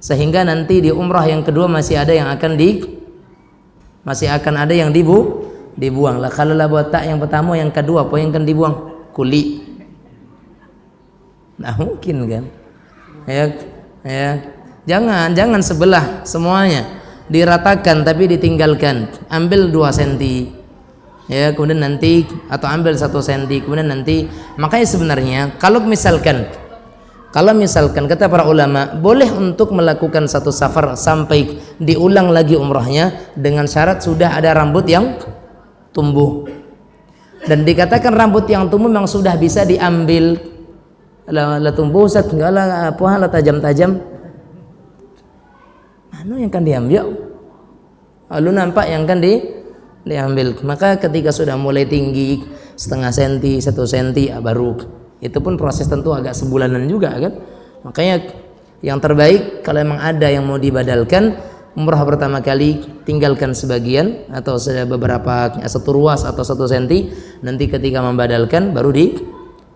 sehingga nanti di umrah yang kedua masih ada yang akan ada yang dibuang lah. Kalau lah botak yang pertama, yang kedua apa yang akan dibuang? Kulit. Nah mungkin kan, ya, jangan sebelah semuanya, diratakan tapi ditinggalkan. Ambil 2 cm, ya, kemudian nanti atau ambil 1 cm, kemudian nanti. Makanya sebenarnya kalau misalkan kata para ulama boleh untuk melakukan 1 safar sampai diulang lagi umrahnya dengan syarat sudah ada rambut yang tumbuh, dan dikatakan rambut yang tumbuh memang sudah bisa diambil. Lah tumbuh Ustaz, enggak lah apa hal tajam-tajam. Mana yang akan diambil? Lalu nampak yang akan diambil. Maka ketika sudah mulai tinggi setengah senti, 1 senti, baru. Itu pun proses tentu agak sebulanan juga kan. Makanya yang terbaik kalau memang ada yang mau dibadalkan, umrah pertama kali tinggalkan sebagian atau beberapa 1 ruas atau 1 senti. Nanti ketika membadalkan baru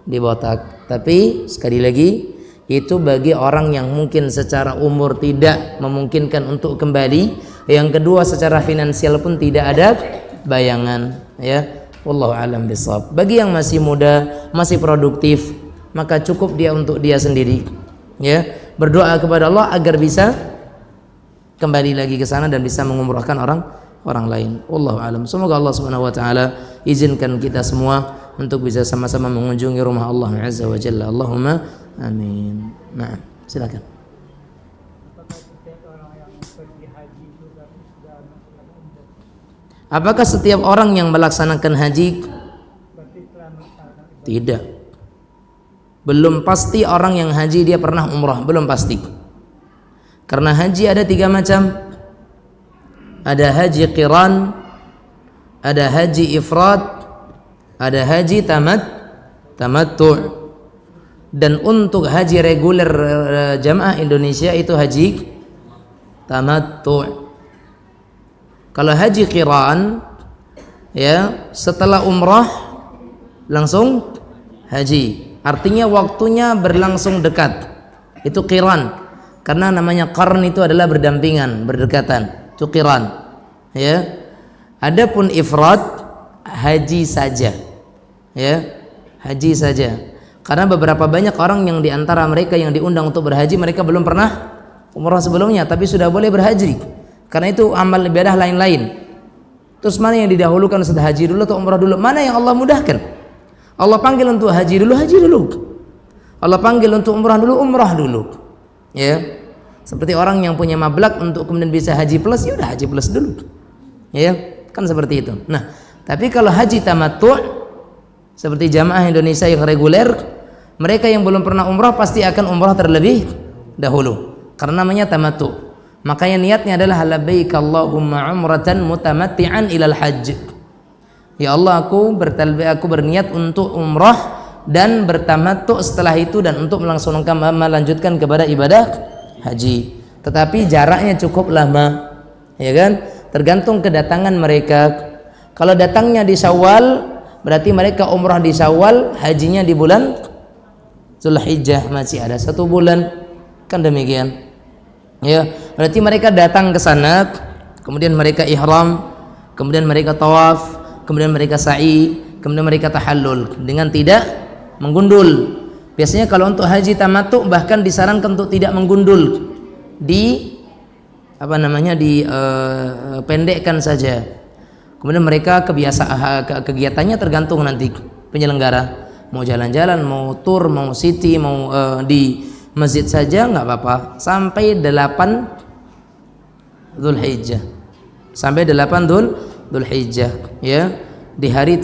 dibotak. Tapi sekali lagi itu bagi orang yang mungkin secara umur tidak memungkinkan untuk kembali, yang kedua secara finansial pun tidak ada bayangan, ya. Wallahu a'lam bishawab. Bagi yang masih muda, masih produktif, maka cukup dia untuk dia sendiri, ya, berdoa kepada Allah agar bisa kembali lagi ke sana dan bisa mengumrahkan orang lain. Wallahu a'lam. Semoga Allah Subhanahu wa taala izinkan kita semua untuk bisa sama-sama mengunjungi rumah Allah Azza wa Jalla. Allahumma amin. Nah, silakan. Apakah setiap orang yang melaksanakan haji? Tidak. Belum pasti orang yang haji dia pernah umrah, belum pasti. Karena haji ada 3 macam. Ada haji qiran, ada haji ifrad, ada haji tamattu'. Dan untuk haji reguler jamaah Indonesia itu haji tamattu'. Kalau haji qiran, ya, setelah umrah langsung haji. Artinya waktunya berlangsung dekat. Itu qiran. Karena namanya qarn itu adalah berdampingan, berdekatan. Itu qiran. Ya. Adapun ifrad haji saja, ya, haji saja. Karena beberapa banyak orang yang diantara mereka yang diundang untuk berhaji, mereka belum pernah umrah sebelumnya, tapi sudah boleh berhaji. Karena itu amal ibadah lain-lain. Terus mana yang didahulukan, Ustaz, haji dulu atau umrah dulu? Mana yang Allah mudahkan? Allah panggil untuk haji dulu, haji dulu. Allah panggil untuk umrah dulu, umrah dulu. Ya, seperti orang yang punya mablak untuk kemudian bisa haji plus, ya udah haji plus dulu. Ya, kan seperti itu. Nah, tapi kalau haji tamattu' seperti jamaah Indonesia yang reguler, mereka yang belum pernah umrah pasti akan umrah terlebih dahulu. Karena namanya tamattu'. Makanya niatnya adalah labbaik Allahumma umratan mutamatti'an ilal hajj. Ya Allah, aku berniat untuk umrah dan bertamattu' setelah itu, dan untuk melanjutkan kepada ibadah haji. Tetapi jaraknya cukup lama, ya kan? Tergantung kedatangan mereka. Kalau datangnya di Syawal, berarti mereka umrah di Syawal, hajinya di bulan Zulhijjah, masih ada 1 bulan, kan demikian. Ya, berarti mereka datang ke sana, kemudian mereka ihram, kemudian mereka tawaf, kemudian mereka sa'i, kemudian mereka tahallul dengan tidak menggundul. Biasanya kalau untuk haji tamattu bahkan disarankan untuk tidak menggundul, pendekkan saja. Kemudian mereka kegiatannya tergantung nanti penyelenggara, mau jalan-jalan, mau tur, mau city, mau di masjid saja nggak apa-apa, sampai 8 Dzulhijjah, sampai 8 Dzulhijjah, ya, di hari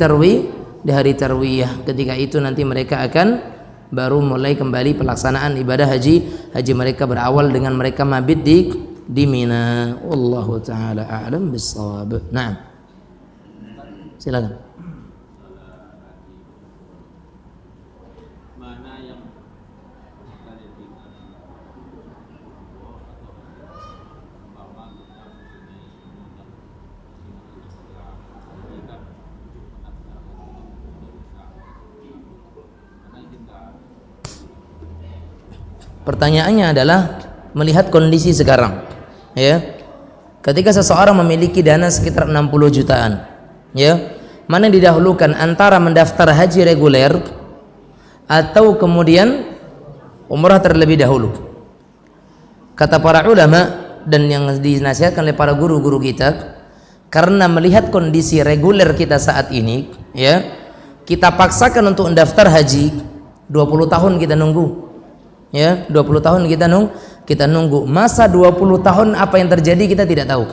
tarwiyah. Ketika itu nanti mereka akan baru mulai kembali pelaksanaan ibadah haji mereka berawal dengan mereka mabit di Mina. Wallahu taala a'lam bissawab. Nah, silakan. Pertanyaannya adalah melihat kondisi sekarang, ya. Ketika seseorang memiliki dana sekitar 60 jutaan, ya, mana yang didahulukan antara mendaftar haji reguler atau kemudian umrah terlebih dahulu? Kata para ulama dan yang dinasihatkan oleh para guru-guru kita, karena melihat kondisi reguler kita saat ini, ya, kita paksakan untuk mendaftar haji 20 tahun kita nunggu. Ya, 20 tahun kita nunggu. Masa 20 tahun apa yang terjadi kita tidak tahu.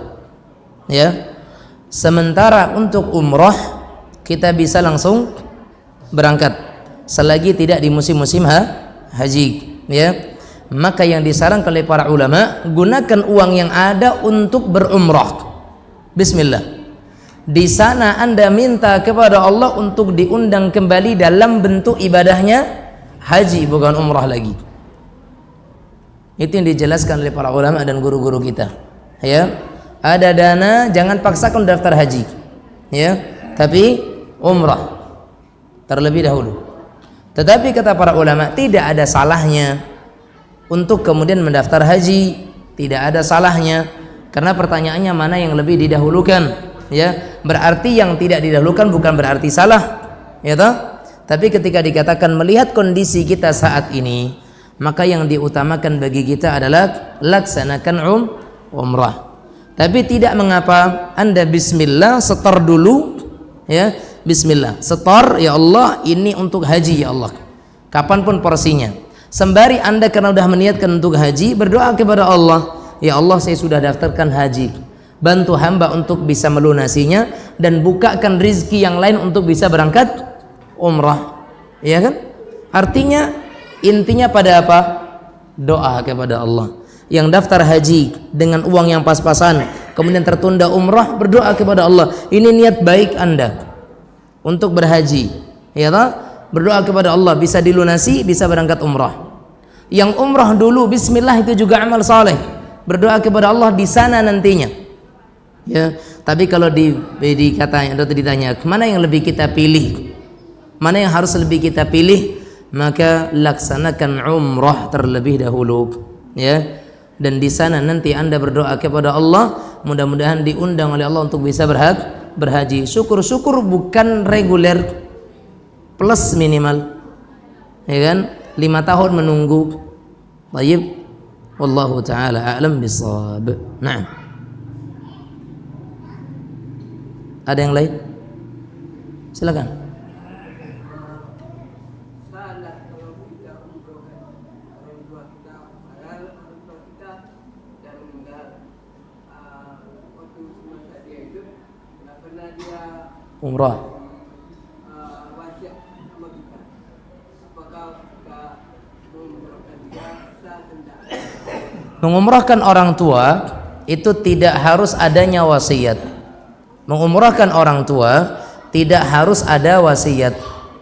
Ya. Sementara untuk umrah kita bisa langsung berangkat selagi tidak di musim-musim haji, ya. Maka yang disarankan oleh para ulama, gunakan uang yang ada untuk berumrah. Bismillah. Di sana Anda minta kepada Allah untuk diundang kembali dalam bentuk ibadahnya haji, bukan umrah lagi. Itu yang dijelaskan oleh para ulama dan guru-guru kita. Ya, ada dana, jangan paksakan daftar haji, ya, tapi umrah terlebih dahulu. Tetapi kata para ulama, tidak ada salahnya untuk kemudian mendaftar haji, tidak ada salahnya, karena pertanyaannya mana yang lebih didahulukan, ya. Berarti yang tidak didahulukan bukan berarti salah, ya toh? Tapi ketika dikatakan melihat kondisi kita saat ini, maka yang diutamakan bagi kita adalah laksanakan umrah. Tapi tidak mengapa Anda bismillah setor dulu, ya, bismillah setor, ya Allah ini untuk haji, ya Allah, kapanpun porsinya. Sembari Anda karena sudah meniatkan untuk haji, berdoa kepada Allah, ya Allah saya sudah daftarkan haji, bantu hamba untuk bisa melunasinya dan bukakan rizki yang lain untuk bisa berangkat umrah, ya kan? Artinya intinya pada apa? Doa kepada Allah. Yang daftar haji dengan uang yang pas-pasan kemudian tertunda umrah, berdoa kepada Allah, ini niat baik Anda untuk berhaji, ya toh? Berdoa kepada Allah bisa dilunasi, bisa berangkat umrah. Yang umrah dulu bismillah itu juga amal saleh, berdoa kepada Allah di sana nantinya, ya. Tapi kalau dikatanya atau ditanya mana yang lebih kita pilih, mana yang harus lebih kita pilih, maka laksanakan umrah terlebih dahulu, ya. Dan di sana nanti Anda berdoa kepada Allah, mudah-mudahan diundang oleh Allah untuk bisa berhaji. Syukur-syukur bukan reguler, plus minimal, ya kan? 5 tahun menunggu. Baik, wallahu taala a'lam bissawab. Nah, ada yang lain? Silakan. Umrah. Mengumrahkan orang tua itu tidak harus adanya wasiat. Mengumrahkan orang tua tidak harus ada wasiat.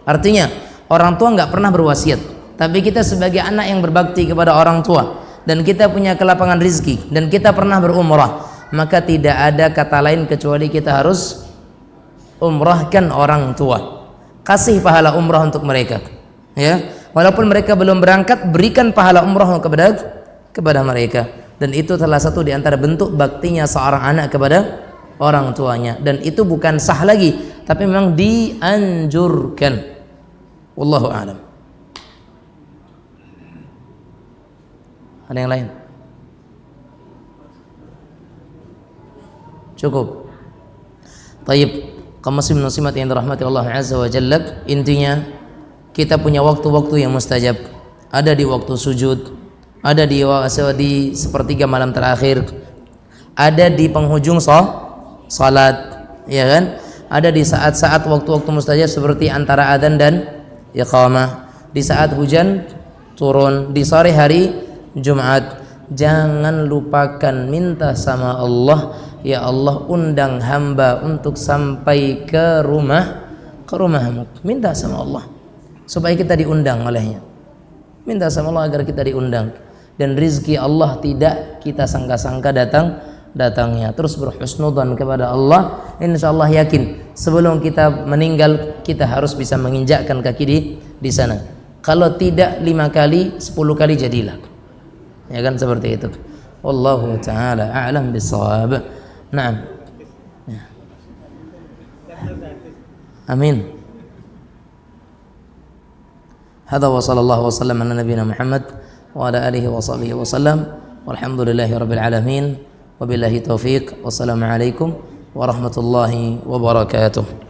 Artinya orang tua nggak pernah berwasiat, tapi kita sebagai anak yang berbakti kepada orang tua dan kita punya kelapangan rizki dan kita pernah berumrah, maka tidak ada kata lain kecuali kita harus umrahkan orang tua. Kasih pahala umrah untuk mereka, ya. Walaupun mereka belum berangkat, berikan pahala umrah kepada mereka. Dan itu salah satu di antara bentuk baktinya seorang anak kepada orang tuanya. Dan itu bukan sah lagi, tapi memang dianjurkan. Wallahu a'lam. Ada yang lain? Cukup. Taib. Kaum muslimin muslimat yang dirahmati Allah Azza wa Jalla, intinya kita punya waktu-waktu yang mustajab. Ada di waktu sujud, ada di sepertiga malam terakhir, ada di penghujung salat, ya kan? Ada di saat-saat waktu-waktu mustajab seperti antara adzan dan iqamah, di saat hujan turun, di sore hari Jumat. Jangan lupakan minta sama Allah, ya Allah undang hamba untuk sampai ke rumahmu. Minta sama Allah supaya kita diundang olehnya. Minta sama Allah agar kita diundang. Dan rizki Allah tidak kita sangka-sangka datangnya. Terus berhusnudzan kepada Allah. Insyaallah yakin sebelum kita meninggal kita harus bisa menginjakkan kaki di sana. Kalau tidak 5 kali, 10 kali jadilah. Ya kan, seperti itu. Wallahu taala a'lam bissawab. Naam. Ya. Amin. Hadza wa sallallahu wa sallam ala nabiyyina Muhammad wa ala alihi wa sahbihi wa sallam. Walhamdulillahi rabbil alamin. Wabillahi taufiq. Wassalamu alaikum warahmatullahi wabarakatuh.